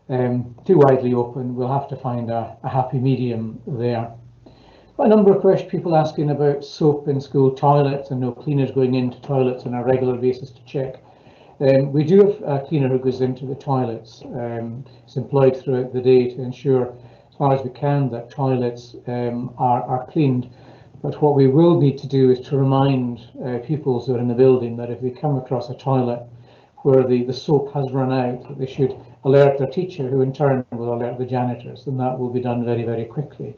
Speaker 2: too widely open. We'll have to find a happy medium there. A number of people asking about soap in school toilets and no cleaners going into toilets on a regular basis to check. We do have a cleaner who goes into the toilets. It's employed throughout the day to ensure, as far as we can, that toilets are cleaned. But what we will need to do is to remind pupils who are in the building that if they come across a toilet where the soap has run out, that they should alert their teacher, who in turn will alert the janitors, and that will be done very, very quickly.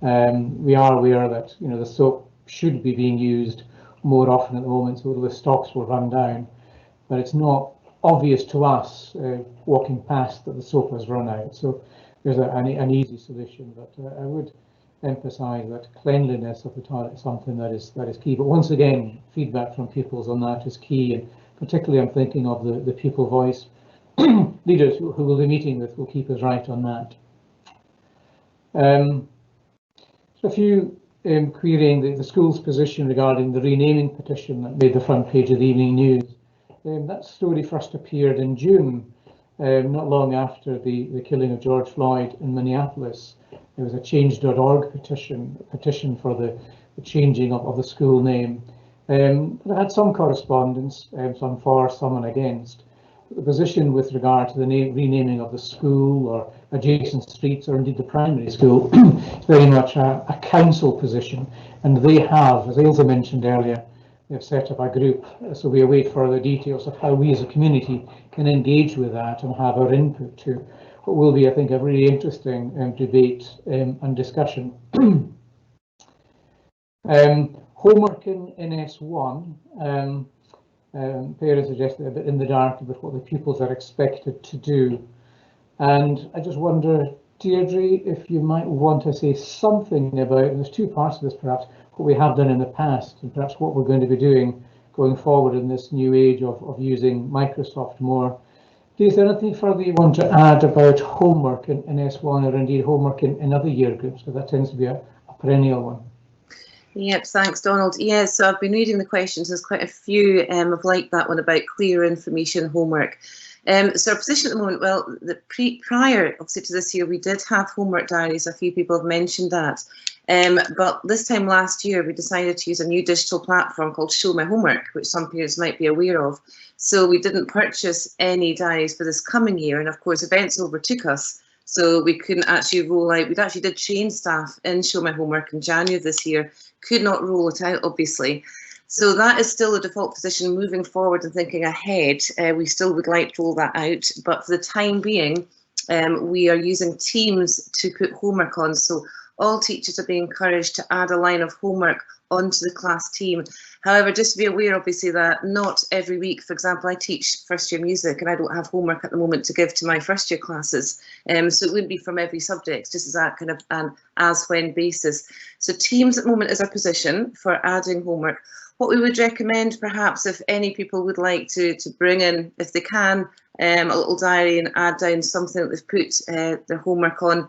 Speaker 2: We are aware that the soap should be being used more often at the moment, so the stocks will run down. But it's not obvious to us walking past that the soap has run out. So there's an easy solution, but I would emphasise that cleanliness of the toilet is something that is key. But once again, feedback from pupils on that is key, and particularly I'm thinking of the pupil voice leaders who we'll be meeting with will keep us right on that. So a few querying the school's position regarding the renaming petition that made the front page of the Evening News. That story first appeared in June, not long after the killing of George Floyd in Minneapolis. There was a change.org petition for the changing of the school name. But I had some correspondence, some for, some against. The position with regard to the renaming of the school or adjacent streets, or indeed the primary school, is very much a council position. And they have, as Ailsa mentioned earlier, they've set up a group, so we await further details of how we as a community can engage with that and have our input to what will be, I think, a really interesting debate and discussion. Homework in S1, parents suggested a bit in the dark about what the pupils are expected to do. And I just wonder, Deirdre, if you might want to say something about, and there's two parts of this perhaps, what we have done in the past and perhaps what we're going to be doing going forward in this new age of using Microsoft more. Is there anything further you want to add about homework in S1 or indeed homework in other year groups? So that tends to be a perennial one.
Speaker 3: Yep, thanks, Donald. Yes, so I've been reading the questions. There's quite a few have liked that one about clear information homework. So our position at the moment, well, prior obviously to this year, we did have homework diaries. A few people have mentioned that. But this time last year, we decided to use a new digital platform called Show My Homework, which some parents might be aware of. So we didn't purchase any diaries for this coming year. And of course, events overtook us. So we couldn't actually roll out. We actually did train staff in Show My Homework in January of this year. Could not roll it out, obviously. So that is still the default position moving forward and thinking ahead. We still would like to roll that out, but for the time being, we are using Teams to put homework on. So all teachers are being encouraged to add a line of homework onto the class team. However, just to be aware, obviously, that not every week, for example, I teach first year music and I don't have homework at the moment to give to my first year classes. So it wouldn't be from every subject, just as that kind of an as-when basis. So Teams at the moment is our position for adding homework. What we would recommend, perhaps, if any people would like to bring in, if they can, a little diary and add down something that they've put their homework on,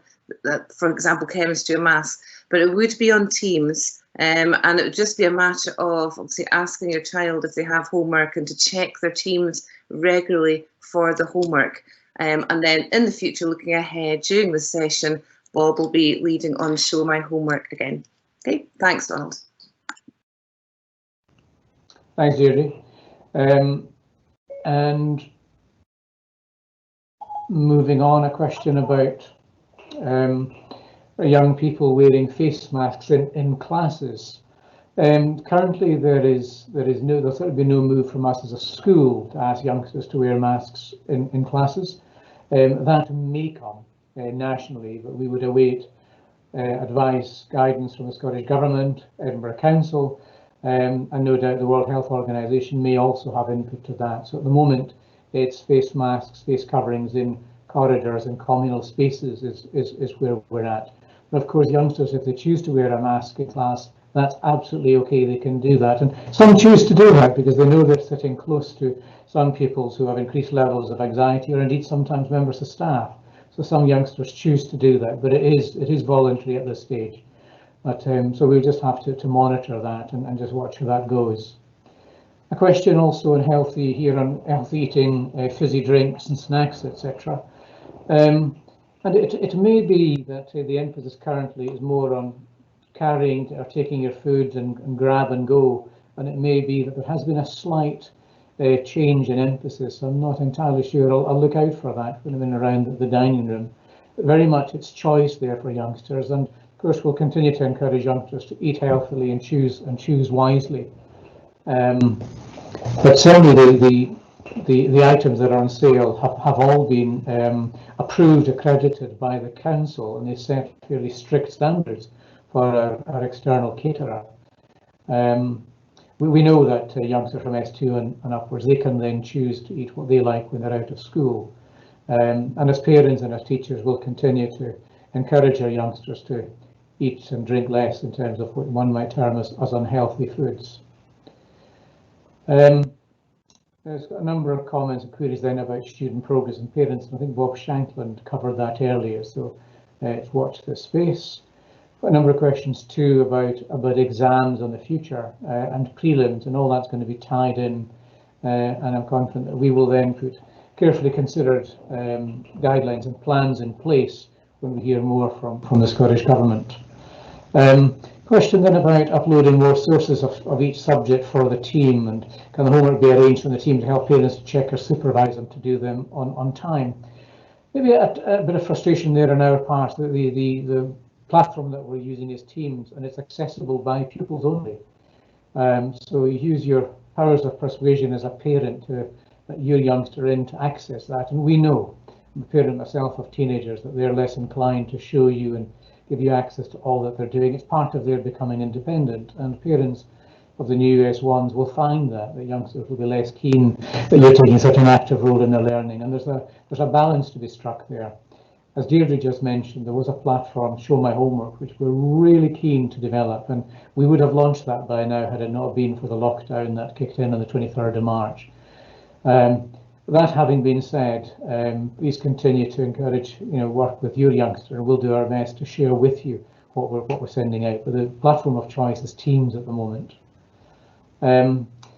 Speaker 3: for example, chemistry or maths, but it would be on Teams, and it would just be a matter of obviously asking your child if they have homework and to check their Teams regularly for the homework. And then in the future, looking ahead during the session, Bob will be leading on Show My Homework again. Okay, thanks, Donald.
Speaker 2: Thanks, Deirdre. And moving on, a question about young people wearing face masks in classes. Currently, there's certainly been no move from us as a school to ask youngsters to wear masks in classes. That may come nationally, but we would await advice, guidance from the Scottish Government, Edinburgh Council, and no doubt the World Health Organization may also have input to that. So at the moment, it's face masks, face coverings in corridors and communal spaces is where we're at. But of course, youngsters, if they choose to wear a mask in class, that's absolutely okay, they can do that. And some choose to do that because they know they're sitting close to some pupils who have increased levels of anxiety, or indeed sometimes members of staff. So some youngsters choose to do that, but it is voluntary at this stage. But so we'll just have to monitor that and just watch how that goes. A question also on healthy eating, fizzy drinks and snacks, etc. And it may be that the emphasis currently is more on carrying or taking your food and grab and go, and it may be that there has been a slight change in emphasis. I'm not entirely sure. I'll look out for that when I'm in around the dining room. But very much it's choice there for youngsters, and of course we'll continue to encourage youngsters to eat healthily and choose wisely. But certainly the items that are on sale have all been approved, accredited by the council, and they set fairly strict standards for our external caterer. We know that youngsters from S2 and upwards, they can then choose to eat what they like when they're out of school. And as parents and as teachers, we'll continue to encourage our youngsters to eat and drink less in terms of what one might term as unhealthy foods. There's a number of comments and queries then about student progress and parents, and I think Bob Shankland covered that earlier, so watch this space. A number of questions too about exams on the future and prelims, and all that's going to be tied in, and I'm confident that we will then put carefully considered guidelines and plans in place when we hear more from the Scottish Government. Question then about uploading more sources of each subject for the team, and can the homework be arranged from the team to help parents to check or supervise them to do them on time? Maybe a bit of frustration there on our part. The platform that we're using is Teams, and it's accessible by pupils only. So you use your powers of persuasion as a parent to let your youngster in to access that, and we know I'm a parent myself of teenagers, that they're less inclined to show you and give you access to all that they're doing. It's part of their becoming independent, and parents of the new S1s will find that youngsters will be less keen that you're taking such an active role in their learning, and there's a balance to be struck there. As Deirdre just mentioned, there was a platform, Show My Homework, which we're really keen to develop, and we would have launched that by now had it not been for the lockdown that kicked in on the 23rd of March. That having been said, please continue to encourage, work with your youngster, and we'll do our best to share with you what we're sending out. But the platform of choice is Teams at the moment.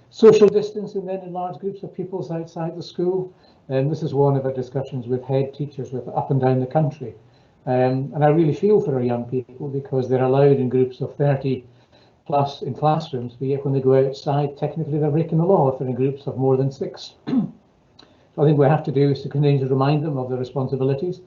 Speaker 2: Social distancing then in large groups of pupils outside the school. This is one of our discussions with head teachers with up and down the country. And I really feel for our young people, because they're allowed in groups of 30 plus in classrooms, but yet when they go outside, technically they're breaking the law if they're in groups of more than 6. So I think what we have to do is to continue to remind them of their responsibilities,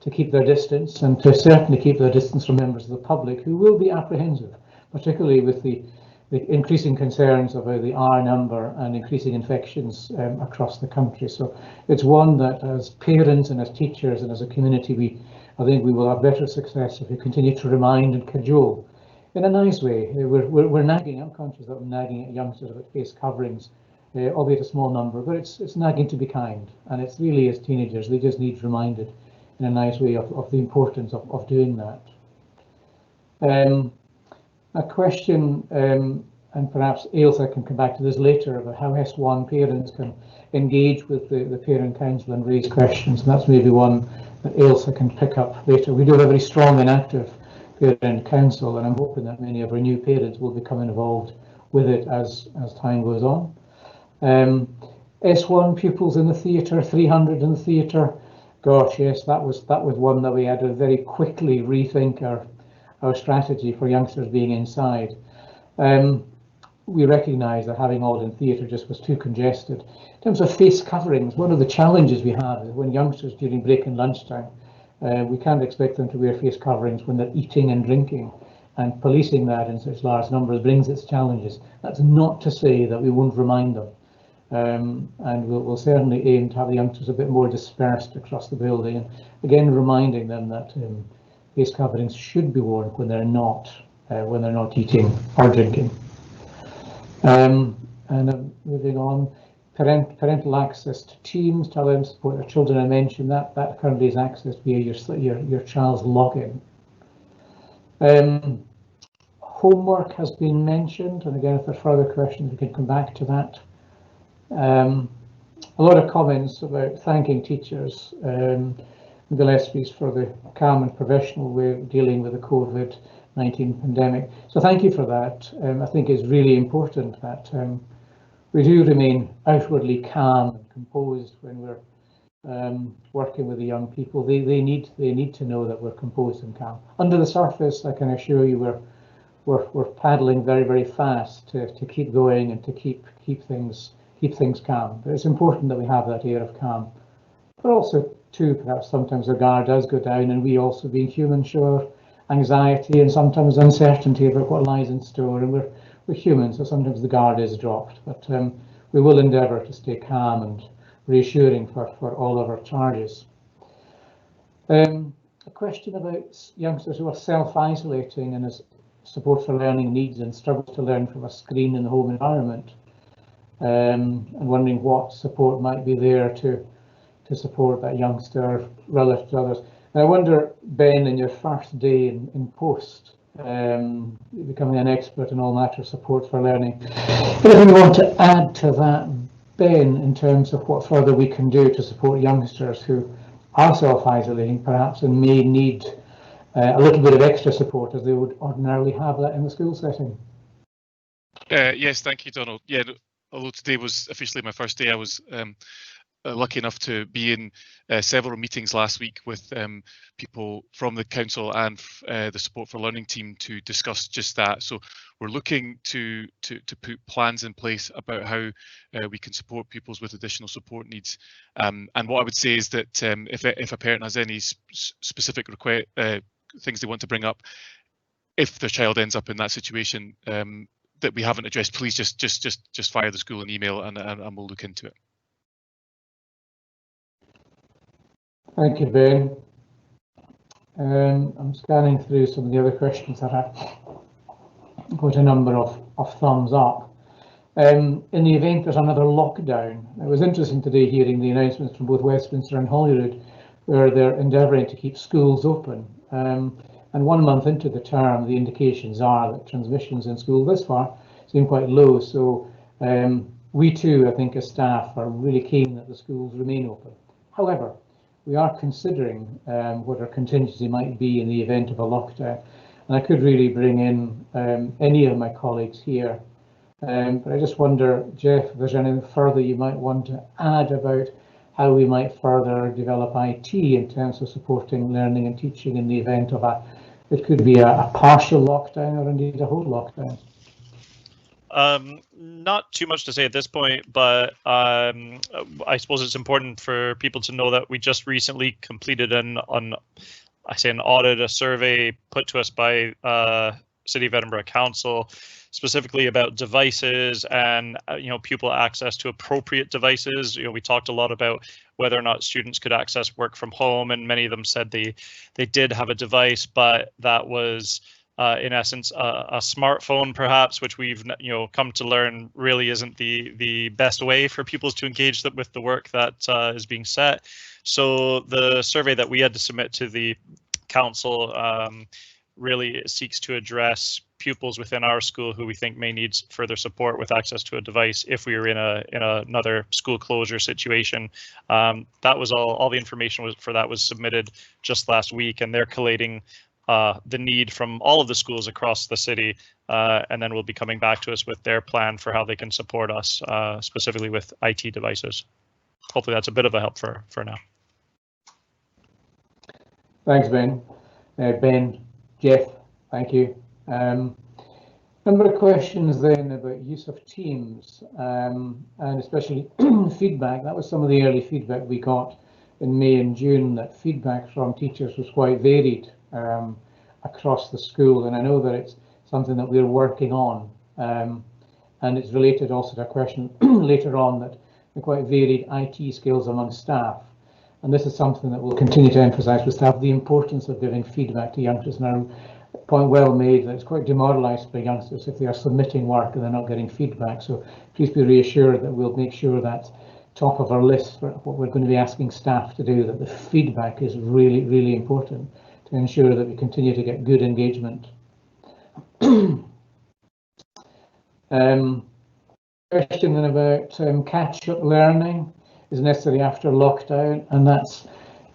Speaker 2: to keep their distance, and to certainly keep their distance from members of the public who will be apprehensive, particularly with the increasing concerns about the R number and increasing infections across the country. So it's one that as parents and as teachers and as a community, I think we will have better success if we continue to remind and cajole in a nice way. We're nagging, I'm conscious that we're nagging at youngsters about face coverings, albeit a small number, but it's nagging to be kind, and it's really, as teenagers, they just need reminded in a nice way of the importance of doing that. A question, and perhaps Ailsa can come back to this later, about how S1 parents can engage with the Parent Council and raise questions, and that's maybe one that Ailsa can pick up later. We do have a very strong and active Parent Council, and I'm hoping that many of our new parents will become involved with it as time goes on. S1 pupils in the theatre, 300 in the theatre. Gosh, yes, that was one that we had to very quickly rethink our strategy for youngsters being inside. We recognise that having all in theatre just was too congested. In terms of face coverings, one of the challenges we have is when youngsters during break and lunchtime, we can't expect them to wear face coverings when they're eating and drinking, and policing that in such large numbers brings its challenges. That's not to say that we won't remind them. And we'll certainly aim to have the youngsters a bit more dispersed across the building, and again reminding them that face coverings should be worn when they're not eating or drinking. Moving on, parental access to Teams to allow them to support their children. I mentioned that currently is accessed via your child's login. Homework has been mentioned, and again, if there are further questions, we can come back to that. A lot of comments about thanking teachers, Gilliespies, for the calm and professional way of dealing with the COVID-19 pandemic. So thank you for that. I think it's really important that we do remain outwardly calm and composed when we're working with the young people. They need to know that we're composed and calm. Under the surface, I can assure you we're paddling very, very fast to keep going and to keep things calm. But it's important that we have that air of calm. But also, too, perhaps sometimes the guard does go down, and we also, being human, show anxiety and sometimes uncertainty about what lies in store. And we're human, so sometimes the guard is dropped. But we will endeavour to stay calm and reassuring for all of our charges. A question about youngsters who are self-isolating and as support for learning needs and struggles to learn from a screen in the home environment. And wondering what support might be there to support that youngster relative to others. And I wonder, Ben, in your first day in post, becoming an expert in all matters of support for learning, anything you want to add to that, Ben, in terms of what further we can do to support youngsters who are self-isolating perhaps and may need a little bit of extra support as they would ordinarily have that in the school setting?
Speaker 5: Yes, thank you, Donald. Yeah, although today was officially my first day, I was lucky enough to be in several meetings last week with people from the council and the Support for Learning team to discuss just that. So we're looking to put plans in place about how we can support pupils with additional support needs. And what I would say is that if a parent has any specific things they want to bring up, if their child ends up in that situation that we haven't addressed, please just fire the school an email and we'll look into it.
Speaker 2: Thank you, Ben. I'm scanning through some of the other questions that have got a number of thumbs up. In the event there's another lockdown, it was interesting today hearing the announcements from both Westminster and Holyrood, where they're endeavouring to keep schools open. And 1 month into the term, the indications are that transmissions in school this far seem quite low. So we too, I think, as staff, are really keen that the schools remain open. However, we are considering what our contingency might be in the event of a lockdown. And I could really bring in any of my colleagues here. But I just wonder, Jeff, if there's anything further you might want to add about how we might further develop IT in terms of supporting learning and teaching in the event of it could be a partial lockdown or indeed a whole lockdown.
Speaker 4: Not too much to say at this point, but I suppose it's important for people to know that we just recently completed an audit, a survey put to us by City of Edinburgh Council, specifically about devices and pupil access to appropriate devices. We talked a lot about whether or not students could access work from home, and many of them said they did have a device, but that was in essence a smartphone, perhaps, which we've come to learn really isn't the best way for pupils to engage with the work that is being set. So the survey that we had to submit to the council really seeks to address pupils within our school who we think may need further support with access to a device if we were in another school closure situation. That was all the information for that was submitted just last week, and they're collating the need from all of the schools across the city, and then will be coming back to us with their plan for how they can support us, specifically with IT devices. Hopefully that's a bit of a help for now.
Speaker 2: Thanks, Ben. Ben, Jeff, thank you. Number of questions then about use of Teams and especially feedback. That was some of the early feedback we got in May and June, that feedback from teachers was quite varied across the school, and I know that it's something that we're working on, and it's related also to a question later on that the quite varied IT skills among staff, and this is something that we'll continue to emphasise with staff, the importance of giving feedback to youngsters. Now, point well made that it's quite demoralised for youngsters if they are submitting work and they're not getting feedback, so please be reassured that we'll make sure that top of our list for what we're going to be asking staff to do, that the feedback is really, really important to ensure that we continue to get good engagement. Question then about catch-up learning is necessary after lockdown, and that's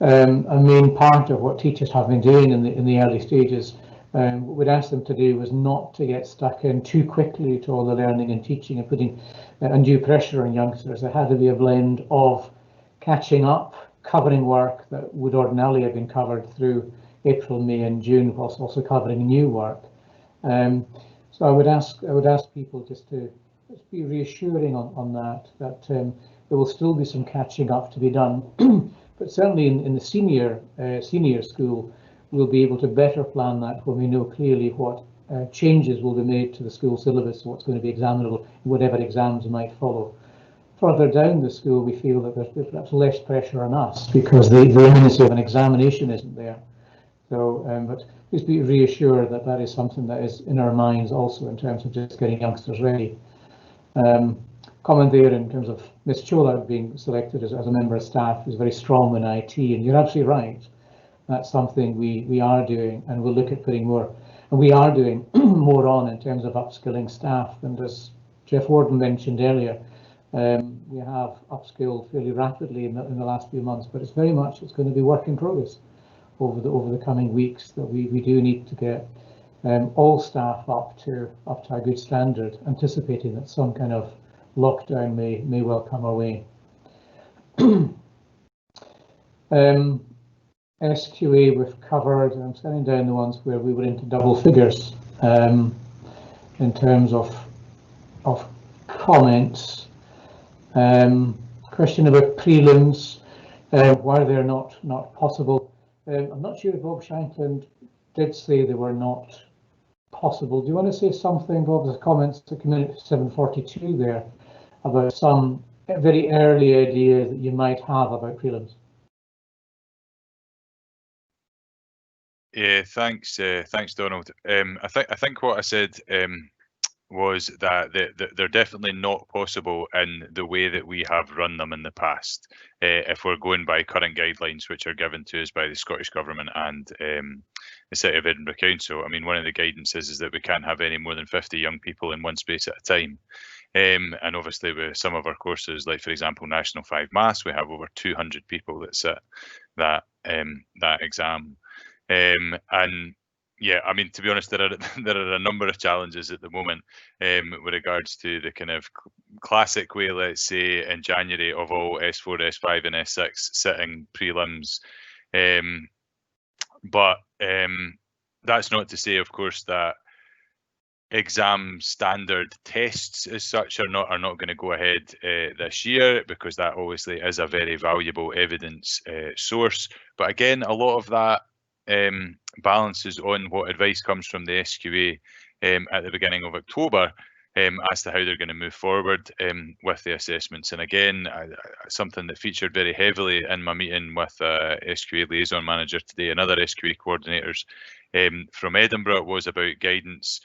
Speaker 2: a main part of what teachers have been doing in the early stages. What we'd asked them to do was not to get stuck in too quickly to all the learning and teaching and putting undue pressure on youngsters. There had to be a blend of catching up, covering work that would ordinarily have been covered through April, May and June, whilst also covering new work. So I would ask people just to be reassuring on that there will still be some catching up to be done, but certainly in the senior school, we'll be able to better plan that when we know clearly what changes will be made to the school syllabus, what's going to be examinable, whatever exams might follow. Further down the school, we feel that there's perhaps less pressure on us because the imminency of an examination isn't there. So, but please be reassured that that is something that is in our minds also in terms of just getting youngsters ready. Comment there in terms of Ms. Chola being selected as a member of staff is very strong in IT, and you're absolutely right. That's something we are doing, and we'll look at putting more, and we are doing more on in terms of upskilling staff. And as Jeff Warden mentioned earlier, we have upskilled fairly rapidly in the last few months, but it's going to be work in progress over the coming weeks, that we do need to get all staff up to a good standard, anticipating that some kind of lockdown may well come our way. SQA we've covered, and I'm scanning down the ones where we were into double figures in terms of comments. Question about prelims, why they're not possible. I'm not sure if Bob Shanklin did say they were not possible. Do you want to say something, Bob, the comments to Community 742 there about some very early ideas that you might have about prelims?
Speaker 6: Yeah, thanks, Donald. I think what I said was that they're definitely not possible in the way that we have run them in the past. If we're going by current guidelines, which are given to us by the Scottish Government and the City of Edinburgh Council. I mean, one of the guidances is that we can't have any more than 50 young people in one space at a time. And obviously with some of our courses, like for example, National 5 Maths, we have over 200 people that sit that exam. And yeah, I mean, to be honest, there are a number of challenges at the moment with regards to the kind of classic way, let's say, in January of all S4, S5 and S6 sitting prelims. But that's not to say, of course, that exam standard tests as such are not going to go ahead this year, because that obviously is a very valuable evidence source. But again, a lot of that balances on what advice comes from the SQA at the beginning of October as to how they're going to move forward with the assessments. And again, something that featured very heavily in my meeting with SQA liaison manager today and other SQA coordinators from Edinburgh was about guidance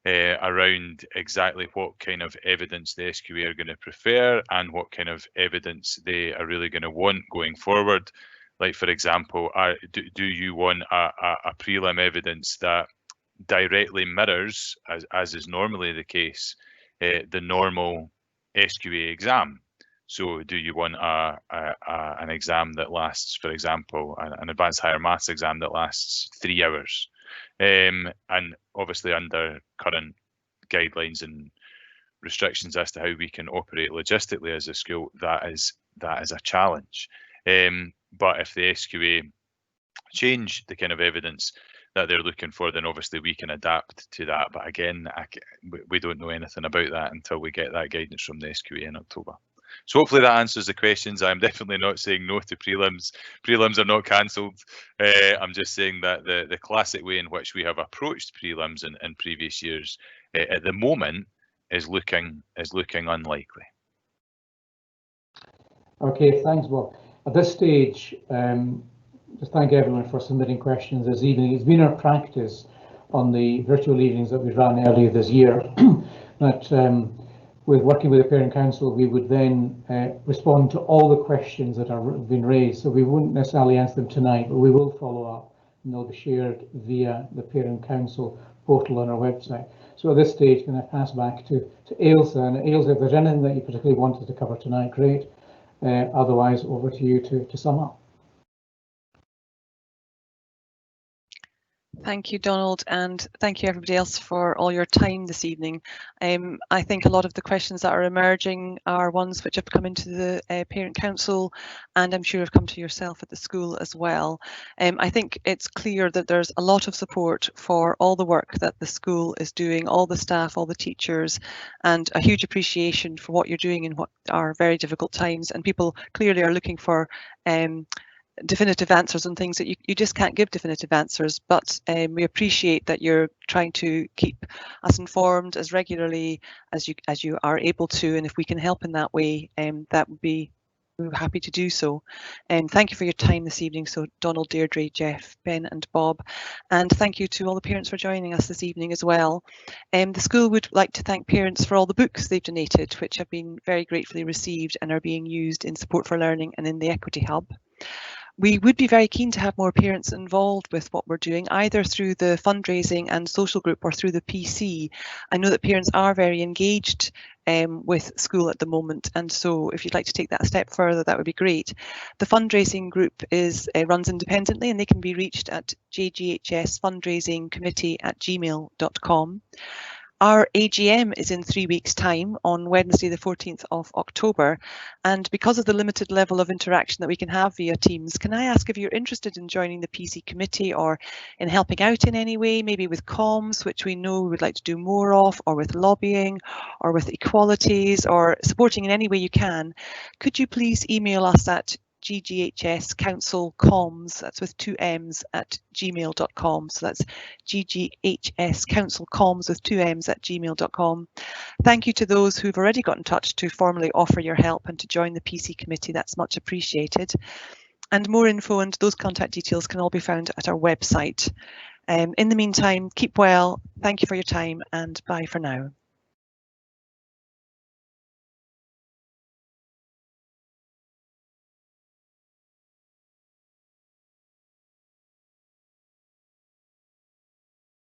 Speaker 6: around exactly what kind of evidence the SQA are going to prefer and what kind of evidence they are really going to want going forward. Like, for example, do you want a prelim evidence that directly mirrors, as is normally the case, the normal SQA exam? So do you want an exam that lasts, for example, an advanced higher maths exam that lasts 3 hours? And obviously under current guidelines and restrictions as to how we can operate logistically as a school, that is a challenge. But if the SQA change the kind of evidence that they're looking for, then obviously we can adapt to that. But again, we don't know anything about that until we get that guidance from the SQA in October. So hopefully that answers the questions. I'm definitely not saying no to prelims. Prelims are not cancelled. I'm just saying that the classic way in which we have approached prelims in previous years at the moment is looking unlikely.
Speaker 2: Okay, thanks, Bob. At this stage, just thank everyone for submitting questions this evening. It's been our practice on the virtual evenings that we ran earlier this year that with working with the Parent Council, we would then respond to all the questions that have been raised. So we wouldn't necessarily answer them tonight, but we will follow up, and they'll be shared via the Parent Council portal on our website. So at this stage, can I pass back to Ailsa? And Ailsa, if there's anything that you particularly wanted to cover tonight, great. Otherwise, over to you to sum up.
Speaker 1: Thank you, Donald, and thank you everybody else for all your time this evening. I think a lot of the questions that are emerging are ones which have come into the Parent Council, and I'm sure have come to yourself at the school as well. I think it's clear that there's a lot of support for all the work that the school is doing, all the staff, all the teachers, and a huge appreciation for what you're doing in what are very difficult times. And people clearly are looking for definitive answers on things that you just can't give definitive answers, but we appreciate that you're trying to keep us informed as regularly as you are able to, and if we can help in that way, that would be, we're happy to do so. And thank you for your time this evening. So Donald, Deirdre, Jeff, Ben and Bob, and thank you to all the parents for joining us this evening as well. The school would like to thank parents for all the books they've donated, which have been very gratefully received and are being used in Support for Learning and in the Equity Hub. We would be very keen to have more parents involved with what we're doing, either through the fundraising and social group or through the PC. I know that parents are very engaged with school at the moment, and so if you'd like to take that a step further, that would be great. The fundraising group runs independently, and they can be reached at jghsfundraisingcommittee@gmail.com. Our AGM is in 3 weeks' time on Wednesday, the 14th of October. And because of the limited level of interaction that we can have via Teams, can I ask if you're interested in joining the PC committee or in helping out in any way, maybe with comms, which we know we would like to do more of, or with lobbying, or with equalities, or supporting in any way you can? Could you please email us at gghscouncilcomms, that's with 2 M's, at gmail.com. So that's gghscouncilcomms with 2 M's at gmail.com. Thank you to those who've already got in touch to formally offer your help and to join the PC committee. That's much appreciated. And more info and those contact details can all be found at our website. In the meantime, keep well, thank you for your time, and bye for now.